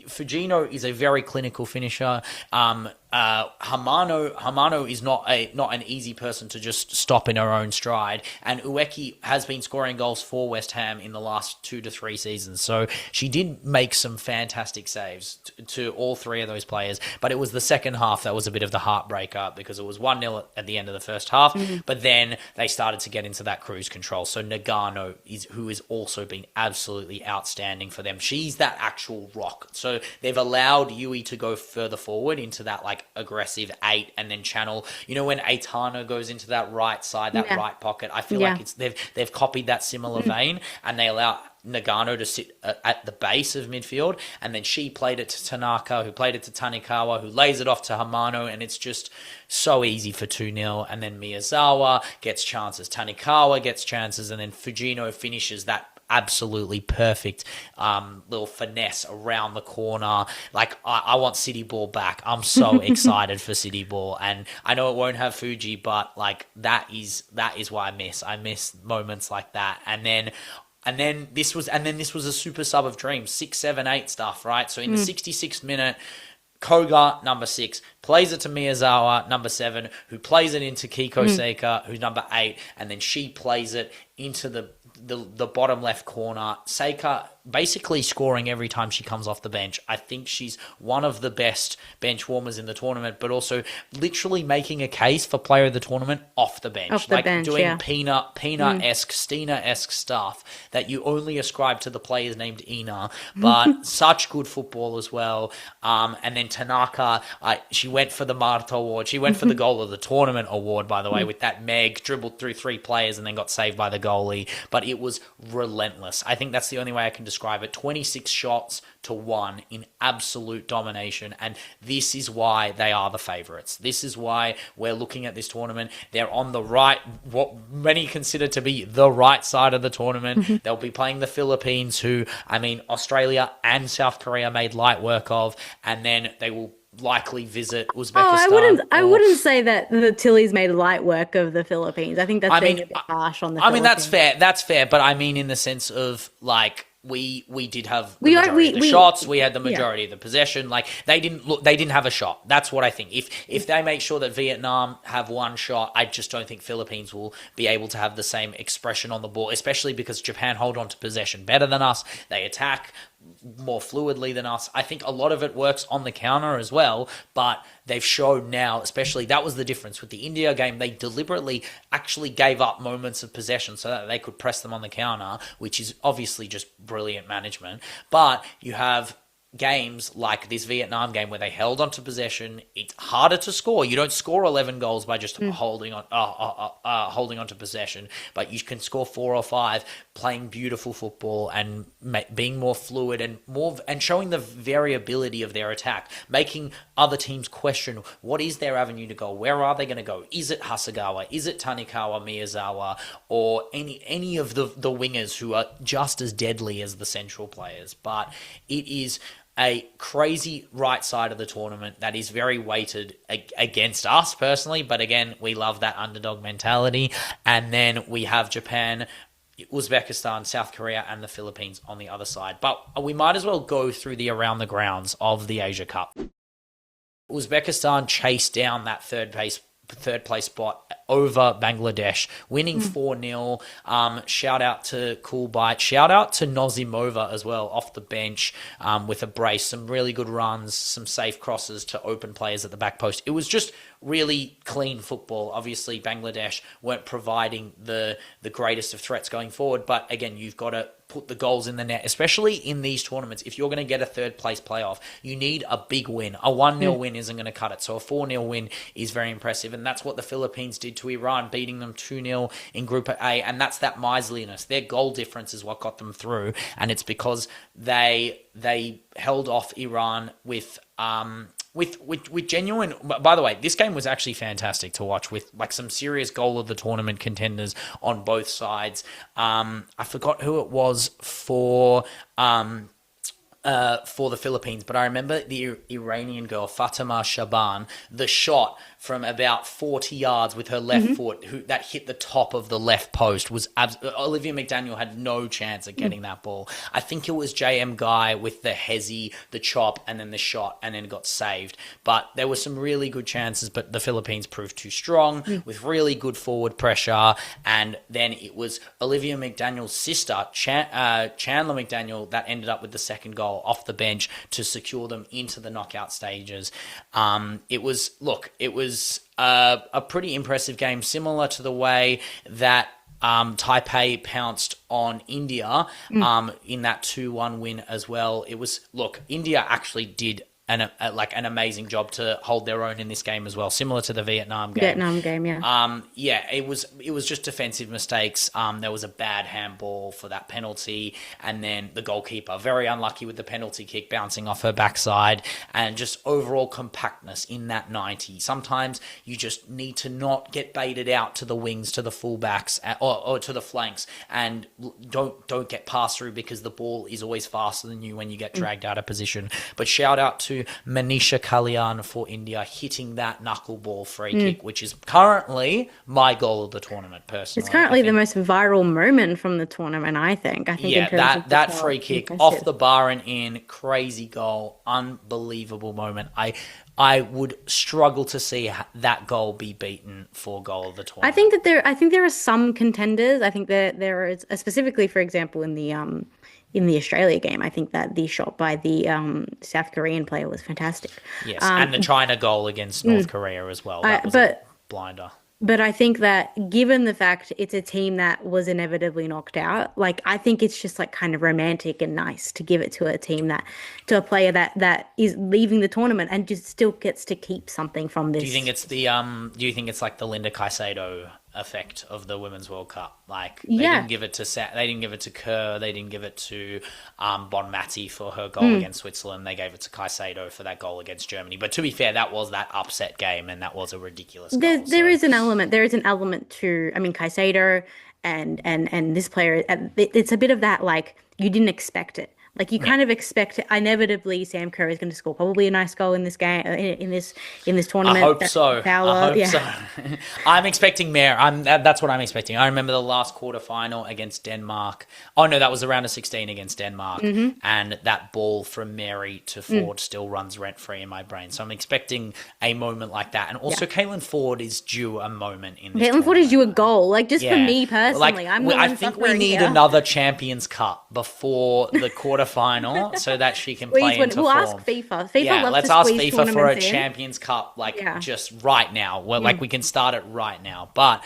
Fujino is a very clinical finisher. Hamano is not an easy person to just stop in her own stride, and Ueki has been scoring goals for West Ham in the last 2 to 3 seasons, so she did make some fantastic saves to all three of those players. But it was the second half that was a bit of the heartbreaker, because it was 1-0 at the end of the first half, but then they started to get into that cruise control. So Nagano who has also been absolutely outstanding for them. She's that actual rock. So they've allowed Yui to go further forward into that like aggressive 8, and then channel, when Aitana goes into that right side, that right pocket. I feel like they've copied that similar vein, and they allow Nagano to sit at the base of midfield, and then she played it to Tanaka, who played it to Tanikawa, who lays it off to Hamano, and it's just so easy for 2-0. And then Miyazawa gets chances, Tanikawa gets chances, and then Fujino finishes that absolutely perfect little finesse around the corner. Like, I want City Ball back. I'm so excited for City Ball, and I know it won't have Fuji, but like that is what I miss moments like that. And then this was a super sub of dreams, 6, 7, 8 stuff, right? So in the 66th minute, Koga, number 6, plays it to Miyazawa, number 7, who plays it into Kiko Seika, who's number 8, and then she plays it into the bottom left corner. Seika basically scoring every time she comes off the bench. I think she's one of the best bench warmers in the tournament, but also literally making a case for player of the tournament off the bench. Doing Pina-esque, Stina-esque stuff that you only ascribe to the players named Ina, but such good football as well. And then Tanaka, she went for the Marta Award. She went for the goal of the tournament award, by the way, with that Meg, dribbled through 3 players and then got saved by the goalie. But it was relentless. I think that's the only way I can describe it, 26 shots to 1 in absolute domination. And this is why they are the favourites. This is why we're looking at this tournament. They're on the right, what many consider to be the right side of the tournament. They'll be playing the Philippines, who, I mean, Australia and South Korea made light work of, and then they will likely visit Uzbekistan. I wouldn't say that the Tillies made light work of the Philippines. I think that's being a bit harsh on the I mean, Philippines. that's fair, but I mean in the sense of, like, we did have the majority of the shots, we had the majority of the possession. Like, they didn't have a shot. That's what I think. If they make sure that Vietnam have one shot, I just don't think Philippines will be able to have the same expression on the ball, especially because Japan hold on to possession better than us. They attack more fluidly than us. I think a lot of it works on the counter as well, but they've shown now, especially, that was the difference with the India game. They deliberately actually gave up moments of possession so that they could press them on the counter, which is obviously just brilliant management. But you have games like this Vietnam game where they held onto possession. It's harder to score. You don't score 11 goals by just holding on to possession, but you can score 4 or 5 playing beautiful football and being more fluid and showing the variability of their attack, making other teams question what is their avenue to go, where are they going to go, is it Hasegawa, is it Tanikawa, Miyazawa, or any of the wingers who are just as deadly as the central players. But it is a crazy right side of the tournament that is very weighted against us personally, but again, we love that underdog mentality. And then we have Japan, Uzbekistan, South Korea, and the Philippines on the other side. But we might as well go through the around the grounds of the Asia Cup. Uzbekistan chased down that third place spot over Bangladesh, winning 4-0. Shout out to Cool Bite. Shout out to Nozimova as well, off the bench with a brace. Some really good runs, some safe crosses to open players at the back post. It was just really clean football. Obviously, Bangladesh weren't providing the greatest of threats going forward, but again, you've got to put the goals in the net, especially in these tournaments. If you're going to get a third place playoff, you need a big win. A 1-0 win isn't going to cut it. So a 4-0 win is very impressive. And that's what the Philippines did to Iran, beating them 2-0 in Group A. And that's that miserliness. Their goal difference is what got them through. And it's because they held off Iran with genuine. By the way, this game was actually fantastic to watch, with like some serious goal of the tournament contenders on both sides. I forgot who it was for the Philippines, but I remember the Iranian girl, Fatima Shaban, the shot from about 40 yards with her left foot that hit the top of the left post was Olivia McDaniel had no chance at getting that ball. I think it was JM Guy with the hezzy, the chop, and then the shot, and then got saved. But there were some really good chances, but the Philippines proved too strong with really good forward pressure. And then it was Olivia McDaniel's sister, Chandler McDaniel, that ended up with the second goal off the bench to secure them into the knockout stages. It was a pretty impressive game, similar to the way that Taipei pounced on India in that 2-1 win as well. It was, India actually did an amazing job to hold their own in this game as well, similar to the Vietnam game. It was just defensive mistakes. There was a bad handball for that penalty, and then the goalkeeper very unlucky with the penalty kick bouncing off her backside, and just overall compactness in that 90. Sometimes you just need to not get baited out to the wings, to the fullbacks, or to the flanks, and don't get passed through, because the ball is always faster than you when you get dragged out of position. But shout out to Manisha Kalyan for India hitting that knuckleball free kick, which is currently my goal of the tournament, personally. It's currently the most viral moment from the tournament, I think. Yeah, that free kick off the bar and in, crazy goal, unbelievable moment. I would struggle to see that goal be beaten for goal of the tournament. I think there are some contenders. I think that there is, specifically, for example, in the Australia game, I think that the shot by the South Korean player was fantastic. Yes, and the China goal against North Korea as well. That was a blinder. But I think that given the fact it's a team that was inevitably knocked out, I think it's just kind of romantic and nice to give it to a player that is leaving the tournament and just still gets to keep something from this. Do you think it's like the Linda Caicedo effect of the Women's World Cup. Like they Yeah. didn't give it to they didn't give it to Kerr, they didn't give it to Bonmati for her goal against Switzerland. They gave it to Caicedo for that goal against Germany. But to be fair, that was that upset game, and that was a ridiculous There, goal. there So is an element. There is an element to, I mean, Caicedo and this player. It's a bit of that like you didn't expect it. Like you yeah. kind of expect it. Inevitably, Sam Kerr is going to score probably a nice goal in this game in this I tournament. hope so. I Fowler, hope yeah. so. I'm expecting more. That's what I'm expecting. I remember the last quarterfinal against Denmark. Oh no, that was the round of 16 against Denmark, and that ball from Mary to Ford still runs rent free in my brain. So I'm expecting a moment like that, and also Yeah. Caitlin Ford is due a moment in this Caitlin Ford is tournament. you a goal. Like just for Yeah, me like personally, I'm the I one think we suffering need here. another Champions Cup before the quarterfinal so that she can Squeeze play one. into We'll ask form. FIFA. FIFA Yeah, loves let's to ask squeeze FIFA for a tournaments in. Champions Cup, like Yeah. just right now. Well, like we can start it right now. But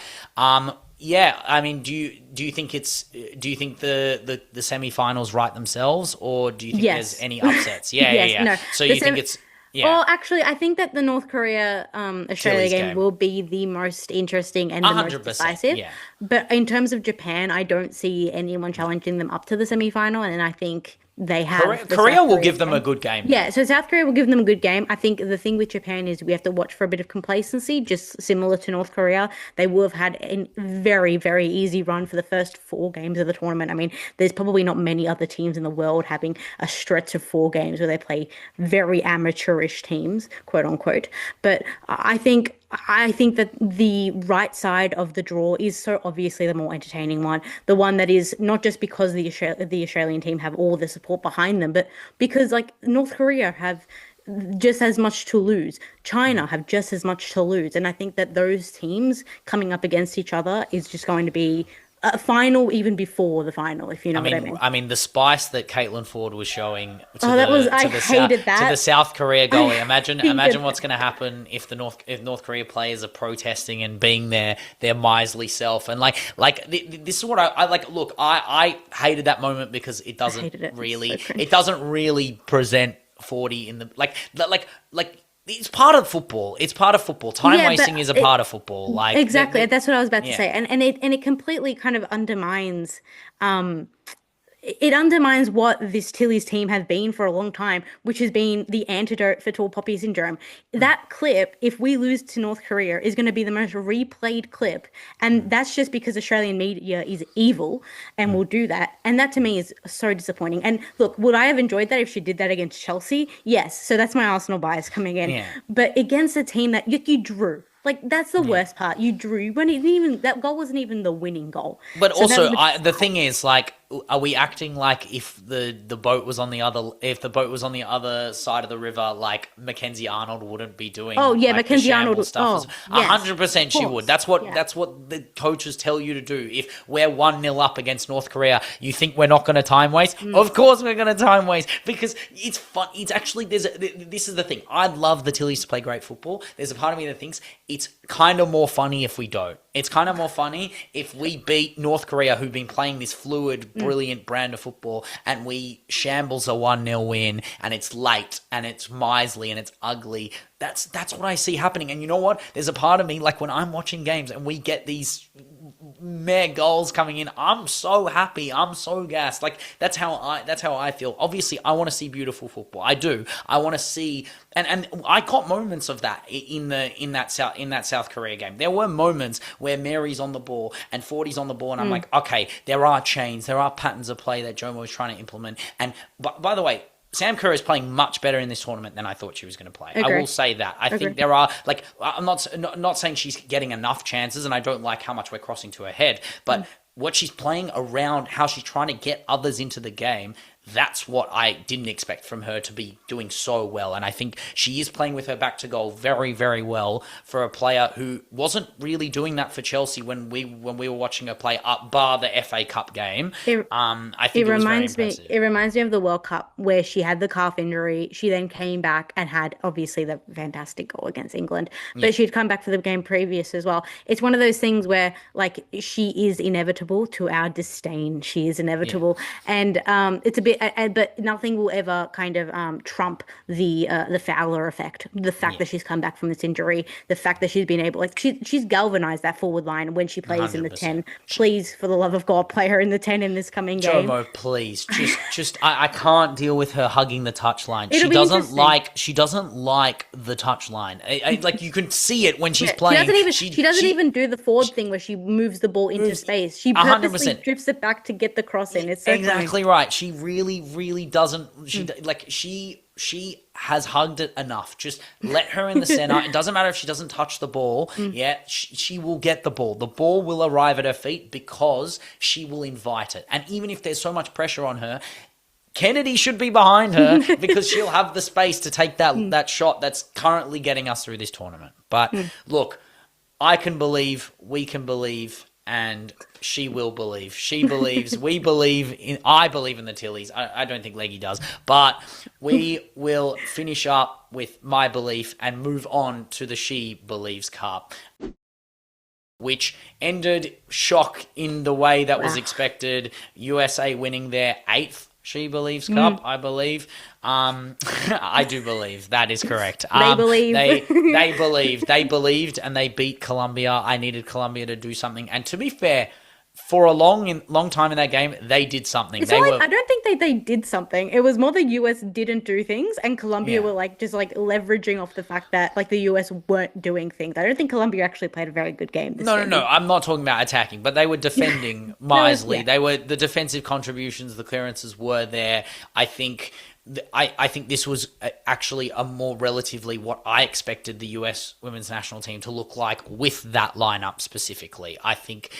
yeah, I mean, do you think the semi-finals write themselves, or do you think there's Yes. any upsets? Yeah, yeah, Yes. yeah. No. So The you think sem it's yeah, Well, actually, I think that the North Korea Australia Tilly's game game, will be the most interesting and the most 100%. decisive. Yeah. But in terms of Japan, I don't see anyone challenging them up to the semi-final, and I think they have the Korea South will Korea give them a game. good game Yeah, now. so South Korea will give them a good game. I think the thing with Japan is we have to watch for a bit of complacency, just similar to North Korea. They will have had a very, very easy run for the first four games of the tournament. I mean, there's probably not many other teams in the world having a stretch of four games where they play very amateurish teams, quote unquote. But I think that the right side of the draw is so obviously the more entertaining one, the one that is not just because the Australian team have all the support behind them, but because like North Korea have just as much to lose. China have just as much to lose, and I think that those teams coming up against each other is just going to be a final even before the final, if you know what I mean. I mean the spice that Caitlin Ford was showing Oh, that was I to the South hated to the that. South Korea I goalie. Imagine hated what's going to happen if if North Korea players are protesting and being their miserly self and this is what I like. Look, I hated that moment because I hated it. It's so it cringe. doesn't really present 40 in the like. It's part of football. It's part of football. Time Yeah, wasting but is a part of football. exactly. That's what I was about to Yeah. say. And it completely kind of undermines um it undermines what this Tilly's team has been for a long time, which has been the antidote for tall poppy syndrome. That clip, if we lose to North Korea, is going to be the most replayed clip. And that's just because Australian media is evil and will do that. And that to me is so disappointing. And look, would I have enjoyed that if she did that against Chelsea? Yes. So that's my Arsenal bias coming in. Yeah. But against a team that you drew. Like that's the Yeah. worst part. You drew. You weren't even that goal wasn't even the winning goal. But So that also, was the thing is, like, are we acting like if the boat was on the other side of the river, like Mackenzie Arnold wouldn't be doing? Oh yeah, like, the Mackenzie Arnold. shambles stuff. Oh A yes, hundred percent, of she would. course. Yeah. That's what the coaches tell you to do. If we're 1-0 up against North Korea, you think we're not going to time waste? Of course, we're going to time waste because it's fun. It's actually this is the thing. I'd love the Tillies to play great football. There's a part of me that thinks it's kind of more funny if we don't. It's kind of more funny if we beat North Korea, who've been playing this fluid, brilliant brand of football, and we shambles a 1-0 win, and it's late, and it's miserly, and it's ugly. That's what I see happening. And you know what? There's a part of me, like when I'm watching games and we get these mere goals coming in, I'm so happy. I'm so gassed. Like that's how I feel. Obviously, I want to see beautiful football. I do. I want to see, and I caught moments of that in that South Korea game. There were moments where Mary's on the ball and 40's on the ball, and I'm like, okay, there are chains, there are patterns of play that Jomo is trying to implement. And by the way, Sam Kerr is playing much better in this tournament than I thought she was going to play. I Agree. will say that. I Agree. think there are, like, I'm not saying she's getting enough chances, and I don't like how much we're crossing to her head, but what she's playing around, how she's trying to get others into the game, that's what I didn't expect from her to be doing so well. And I think she is playing with her back to goal very, very well for a player who wasn't really doing that for Chelsea when we were watching her play, up bar the FA Cup game. I think it was very impressive. It reminds me of the World Cup where she had the calf injury. She then came back and had obviously the fantastic goal against England, but she'd come back for the game previous as well. It's one of those things where like she is inevitable to our disdain. She is Yeah. inevitable, and it's a bit. but nothing will ever kind of trump the Fowler effect. The fact Yeah, that she's come back from this injury, the fact that she's been able, like she's galvanized that forward line when she plays in the 100%. 10. Please, for the love of God, play her in the 10 in this coming game. Jomo, please, I can't deal with her hugging the touchline. It'll be interesting. She doesn't like the touchline. Like you can see it when she's Yeah, playing. she doesn't even do the forward thing where she moves the ball into Moves space. She a hundred purposely percent. drifts it back to get the cross in. It's so funny. Exactly right. She really, really doesn't. She has hugged it enough. Just let her in the center. It doesn't matter if she doesn't touch the ball. Yeah, she will get the ball. The ball will arrive at her feet because she will invite it. And even if there's so much pressure on her, Kennedy should be behind her because she'll have the space to take that shot that's currently getting us through this tournament. But look, I can believe, we can believe, and she will believe. She believes. We believe in. I believe in the Tillies. I don't think Leggy does, but we will finish up with my belief and move on to the She Believes Cup, which ended shock in the way that was expected. USA winning their 8th She Believes Cup, I believe. I do believe that is correct. They believe. They believed. They believed, and they beat Colombia. I needed Colombia to do something. And to be fair, for a long time in that game, they did something. It's not like, I don't think they did something. It was more the US didn't do things, and Colombia were like just like leveraging off the fact that like the US weren't doing things. I don't think Colombia actually played a very good game. No. I'm not talking about attacking, but they were defending wisely. They were the defensive contributions, the clearances were there. I think this was actually a more relatively what I expected the US women's national team to look like with that lineup specifically. I think,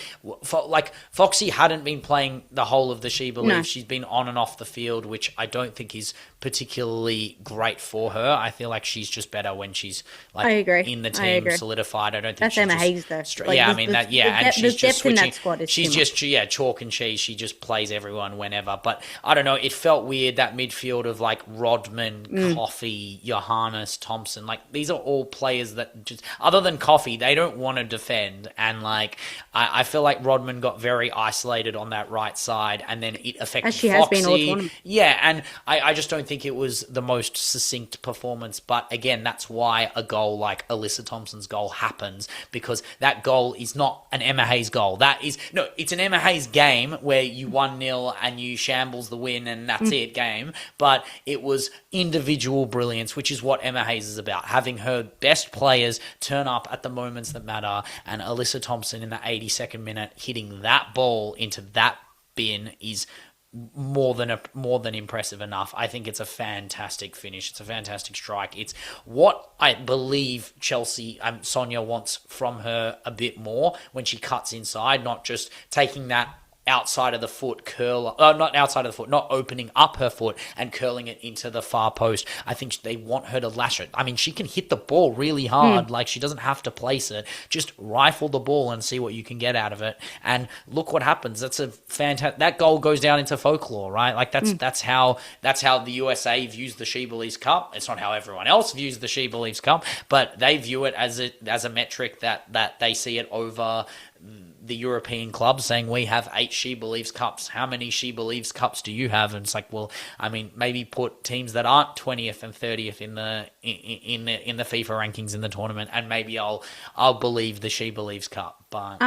like, Foxy hadn't been playing the whole of the She Believes. No. She's been on and off the field, which I don't think is particularly great for her. I feel like she's just better when she's like in the team solidified. I don't think that's Emma Hayes though. Like, and she's just switching. In that squad is she's just chalk and cheese. She just plays everyone whenever. But I don't know. It felt weird, that midfield of like Rodman, Coffey, Johannes, Thompson. Like these are all players that just, other than Coffey, they don't want to defend. And like I feel like Rodman got very isolated on that right side, and then it affected as she Foxy. Has been all tournament. Yeah, and I just don't think it was the most succinct performance. But again, that's why a goal like Alyssa Thompson's goal happens, because that goal is not an Emma Hayes goal. It's an Emma Hayes game where you 1-0 and you shambles the win and that's it game. But it was individual brilliance, which is what Emma Hayes is about. Having her best players turn up at the moments that matter, and Alyssa Thompson in the 82nd minute hitting that ball into that bin is more than impressive enough. I think it's a fantastic finish. It's a fantastic strike. It's what I believe Chelsea Sonia wants from her a bit more when she cuts inside, not just taking that outside of the foot curl, not outside of the foot, not opening up her foot and curling it into the far post. I think they want her to lash it. I mean, she can hit the ball really hard. Like, she doesn't have to place it. Just rifle the ball and see what you can get out of it. And look what happens. That's a fantastic. That goal goes down into folklore, right? Like that's how the USA views the She Believes Cup. It's not how everyone else views the She Believes Cup, but they view it as a metric that they see it over the European clubs, saying we have 8 She Believes Cups. How many She Believes Cups do you have? And it's like, well, I mean, maybe put teams that aren't 20th and 30th in the FIFA rankings in the tournament, and maybe I'll believe the She Believes Cup. But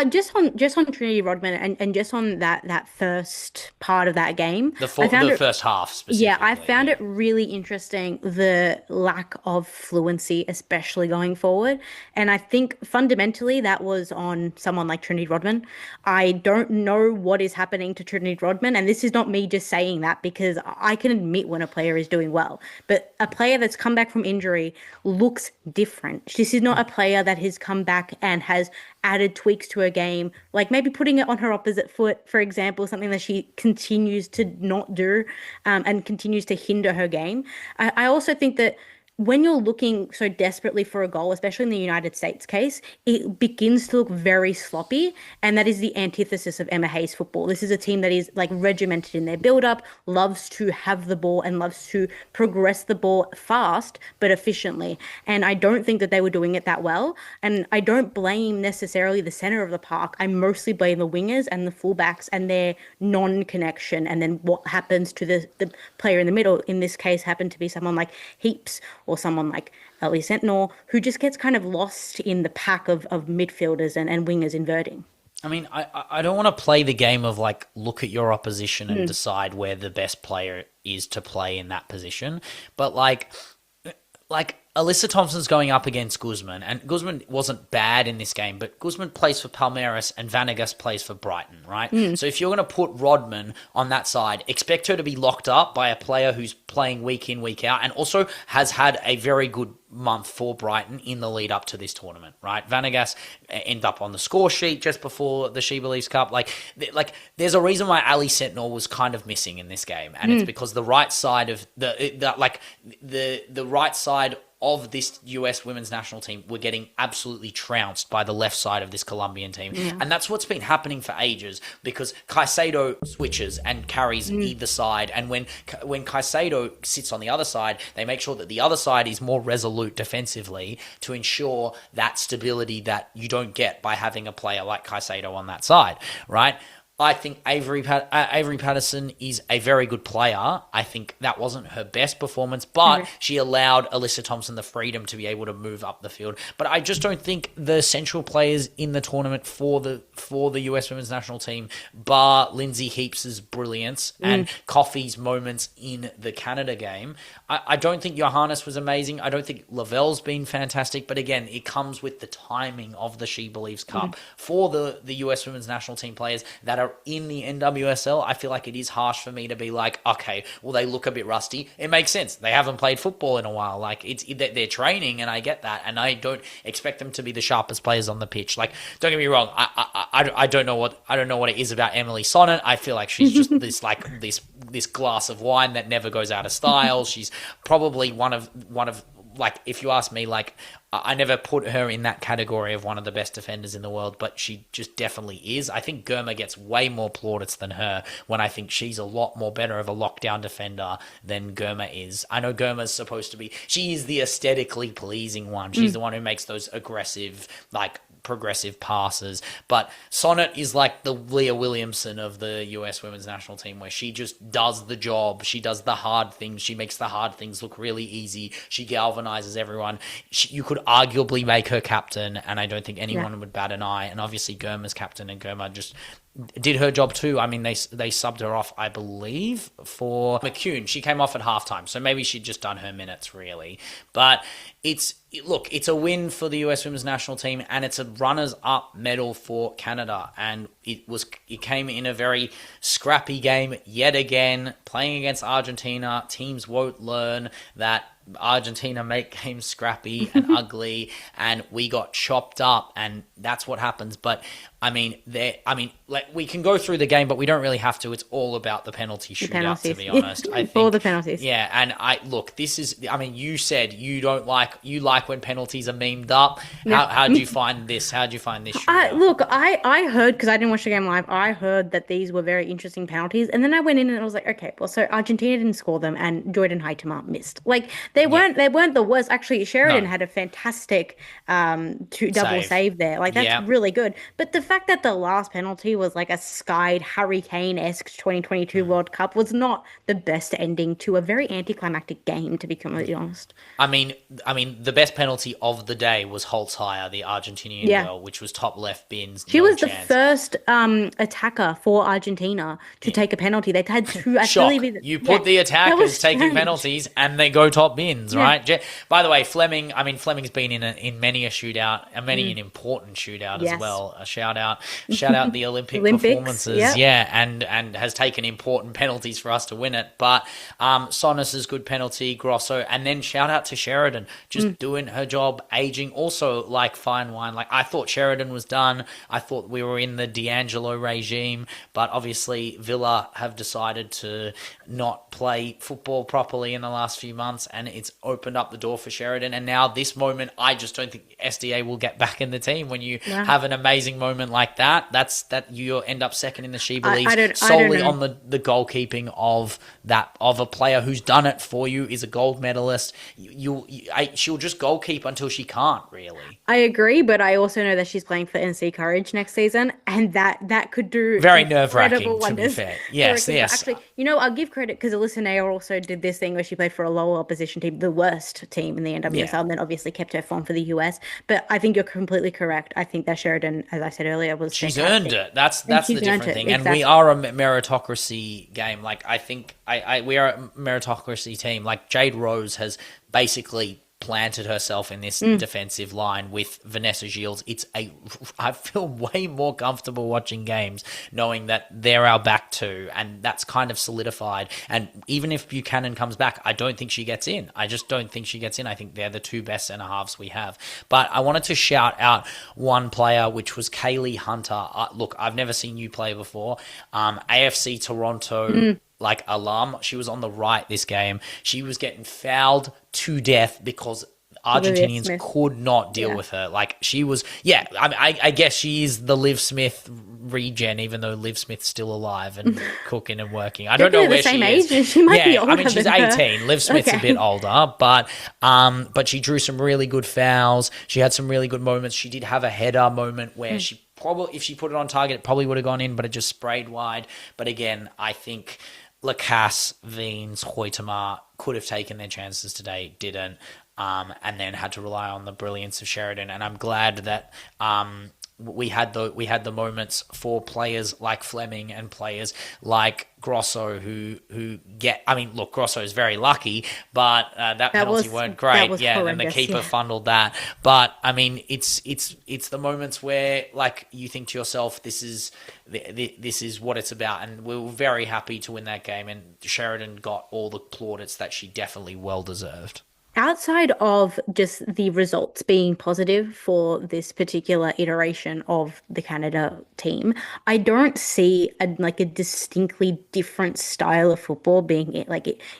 just on Trinity Rodman and just on that first part of that game, the first half specifically. Yeah, I found it really interesting, the lack of fluency, especially going forward. And I think fundamentally that was on someone like Trinity Rodman. I don't know what is happening to Trinity Rodman, and this is not me just saying that, because I can admit when a player is doing well. But a player that's come back from injury looks different. This is not a player that has come back and has added tweaks to her game, like maybe putting it on her opposite foot, for example, something that she continues to not do, and continues to hinder her game. I also think that when you're looking so desperately for a goal, especially in the United States case, it begins to look very sloppy. And that is the antithesis of Emma Hayes football. This is a team that is like regimented in their build-up, loves to have the ball and loves to progress the ball fast but efficiently. And I don't think that they were doing it that well. And I don't blame necessarily the center of the park. I mostly blame the wingers and the fullbacks and their non-connection. And then what happens to the player in the middle, in this case, happened to be someone like Heaps or someone like Ellie Sentinel, who just gets kind of lost in the pack of midfielders and wingers inverting. I mean, I don't want to play the game of like look at your opposition and decide where the best player is to play in that position, but like Alyssa Thompson's going up against Guzman, and Guzman wasn't bad in this game, but Guzman plays for Palmeiras and Vanegas plays for Brighton, right? So if you're going to put Rodman on that side, expect her to be locked up by a player who's playing week in, week out, and also has had a very good month for Brighton in the lead up to this tournament, right? Vanegas ended up on the score sheet just before the Shebelieves Cup. Like, there's a reason why Ali Sentinel was kind of missing in this game, and it's because the right side of the right side of this US women's national team were getting absolutely trounced by the left side of this Colombian team. And that's what's been happening for ages, because Caicedo switches and carries either side. And when Caicedo sits on the other side, they make sure that the other side is more resolute defensively to ensure that stability that you don't get by having a player like Caicedo on that side, right? I think Avery Patterson is a very good player. I think that wasn't her best performance, but she allowed Alyssa Thompson the freedom to be able to move up the field. But I just don't think the central players in the tournament for the US women's national team, bar Lindsay Heaps' brilliance and Coffey's moments in the Canada game, I don't think Johannes was amazing. I don't think Lavelle's been fantastic. But again, it comes with the timing of the Shebelieves Cup for the US women's national team players that are in the NWSL. I feel like it is harsh for me to be like, okay, well, they look a bit rusty. It makes sense. They haven't played football in a while. Like, they're training, and I get that, and I don't expect them to be the sharpest players on the pitch. Like, don't get me wrong. I don't know what it is about Emily Sonnet. I feel like she's just this glass of wine that never goes out of style. She's probably one of like, if you ask me, like, I never put her in that category of one of the best defenders in the world, but she just definitely is. I think Germa gets way more plaudits than her, when I think she's a lot more better of a lockdown defender than Germa is. I know Germa's supposed to be, she is the aesthetically pleasing one. She's the one who makes those aggressive, like, progressive passes, but Sonnet is like the Leah Williamson of the US women's national team, where she just does the job. She does the hard things. She makes the hard things look really easy. She galvanizes everyone. You could arguably make her captain, and I don't think anyone would bat an eye. And obviously Germa's captain, and Germa just did her job too. I mean, they subbed her off, I believe, for McCune. She came off at halftime, so maybe she'd just done her minutes, really. But it's a win for the US women's national team, and it's a runners-up medal for Canada. And it came in a very scrappy game yet again, playing against Argentina. Teams won't learn that Argentina make games scrappy and ugly, and we got chopped up, and that's what happens. But I mean, like, we can go through the game, but we don't really have to. It's all about the penalty shootout, to be honest. I think all the penalties. Yeah, and this is. I mean, you said you like when penalties are memed up. How do you find this? How do you find this shootout? I heard, because I didn't watch the game live. I heard that these were very interesting penalties, and then I went in and I was like, okay, well, so Argentina didn't score them, and Jordan Huitema missed. Like, they weren't the worst. Actually, Sheridan had a fantastic double save there. Like, that's really good. But the fact that the last penalty was like a skied hurricane-esque 2022 World Cup was not the best ending to a very anticlimactic game, to be completely honest. I mean, the best penalty of the day was Holzheier, the Argentinian girl, which was top left bins. She was the first attacker for Argentina to take a penalty. They had two. You put the attackers taking penalties, and they go top bins, right? By the way, Fleming's been in many a shootout, and many an important shootout as well. A shout out the Olympics performances, and has taken important penalties for us to win it. But Sonis's good penalty, Grosso, and then shout out to Sheridan, just doing doing her job, aging also like fine wine. Like, I thought Sheridan was done. I thought we were in the D'Angelo regime, but obviously Villa have decided to not play football properly in the last few months, and it's opened up the door for Sheridan. And now this moment, I just don't think SDA will get back in the team. When you have an amazing moment like that, that you end up second in the Shebelieves solely on the goalkeeping of a player who's done it for you, is a gold medalist. She'll just goalkeep until she can't, really. I agree, but I also know that she's playing for NC Courage next season, and that could do very nerve-wracking, to be wonders. fair. Yes, yes. Actually, I'll give credit because Alyssa Nair also did this thing where she played for a lower opposition team, the worst team in the NWSL, and then obviously kept her form for the US. But I think you're completely correct. I think that Sheridan, as I said earlier, was she's fantastic. earned it. That's the different thing. Exactly. And we are a meritocracy game. Like, I think we are a meritocracy team. Like, Jade Rose has basically planted herself in this defensive line with Vanessa Gilles. I feel way more comfortable watching games knowing that they're our back two, and that's kind of solidified. And even if Buchanan comes back, I don't think she gets in. I just don't think she gets in. I think they're the two best centre halves we have. But I wanted to shout out one player, which was Kaylee Hunter. Look, I've never seen you play before. AFC Toronto like alum. She was on the right this game. She was getting fouled to death because Argentinians could not deal with her. Like, she was, I guess she is the Liv Smith regen, even though Liv Smith's still alive and cooking and working. I don't know where she is. She might be older. I mean, she's 18. Liv Smith's a bit older, but she drew some really good fouls. She had some really good moments. She did have a header moment where she probably, if she put it on target, it probably would have gone in, but it just sprayed wide. But again, I think Lacasse, Veens, Hoytema could have taken their chances today, didn't, and then had to rely on the brilliance of Sheridan. And I'm glad that we had the moments for players like Fleming and players like Grosso who get. I mean, look, Grosso is very lucky, but that penalty weren't great. And the keeper funneled that. But I mean, it's the moments where, like, you think to yourself, this is what it's about. And we were very happy to win that game. And Sheridan got all the plaudits that she definitely well deserved. Outside of just the results being positive for this particular iteration of the Canada team, I don't see a distinctly different style of football being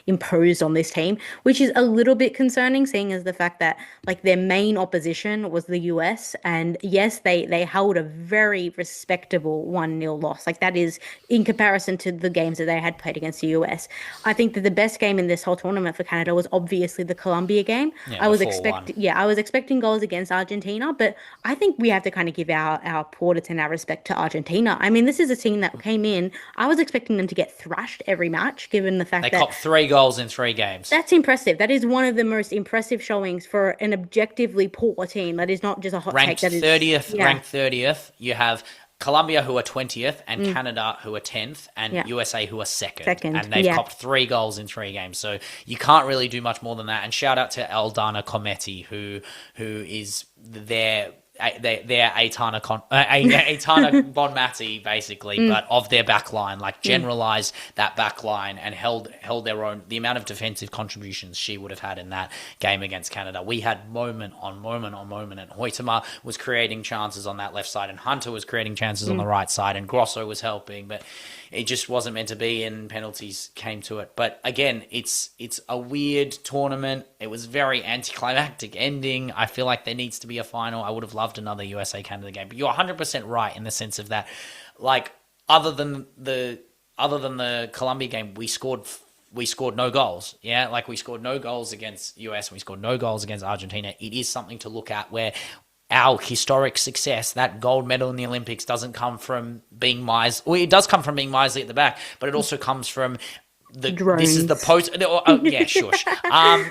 imposed on this team, which is a little bit concerning, seeing as the fact that their main opposition was the US, and yes, they held a very respectable 1-0 loss. Like, that is in comparison to the games that they had played against the US. I think that the best game in this whole tournament for Canada was obviously the Colombia game. I was expecting goals against Argentina, but I think we have to kind of give our plaudits and our respect to Argentina. I mean, this is a team that came in. I was expecting them to get thrashed every match, given the fact that they copped 3 goals in 3 games. That's impressive. That is one of the most impressive showings for an objectively poor team. That is not just a hot ranked take. 30th. Ranked 30th. You have Colombia, who are 20th, and Canada, who are 10th, and USA, who are second. And they've copped 3 goals in 3 games. So you can't really do much more than that. And shout out to Eldana Cometti, who is their Aitana Bonmati, basically, but of their back line, generalized that back line and held their own. The amount of defensive contributions she would have had in that game against Canada. We had moment on moment on moment, and Hoytema was creating chances on that left side, and Hunter was creating chances on the right side, and Grosso was helping, but it just wasn't meant to be, and penalties came to it. But again, it's a weird tournament. It was very anticlimactic ending. I feel like there needs to be a final. I would have loved another USA-Canada game. But you're 100% right in the sense of that, other than the Colombia game, we scored no goals. Yeah, we scored no goals against US, and we scored no goals against Argentina. It is something to look at where our historic success, that gold medal in the Olympics, doesn't come from being miserly. Well, it does come from being miserly at the back, but it also comes from drones. This is the post. Shush.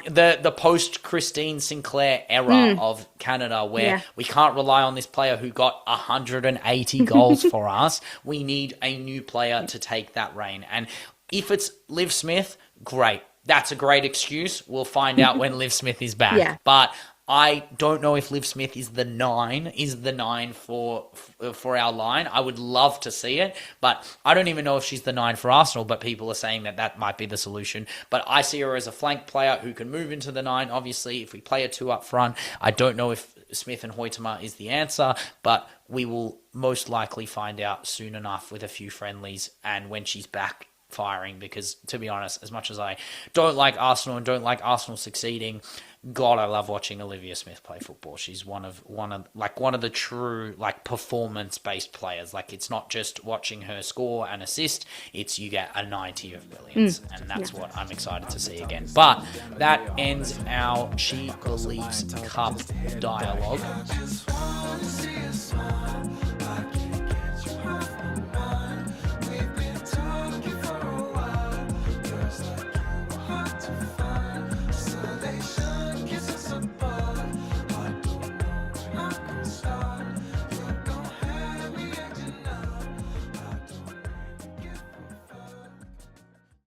The post Christine Sinclair era of Canada, where we can't rely on this player who got 180 goals for us. We need a new player to take that reign, and if it's Liv Smith, great. That's a great excuse. We'll find out when Liv Smith is back. But I don't know if Liv Smith is the nine for our line. I would love to see it, but I don't even know if she's the nine for Arsenal, but people are saying that might be the solution. But I see her as a flank player who can move into the nine. Obviously, if we play a two up front, I don't know if Smith and Hoytema is the answer, but we will most likely find out soon enough with a few friendlies and when she's back firing, because to be honest, as much as I don't like Arsenal and don't like Arsenal succeeding, God, I love watching Olivia Smith play football. She's one of the true performance based players. Like, it's not just watching her score and assist, it's you get a 90 of millions, and that's what I'm excited to see again. But that ends our She Believes Cup dialogue.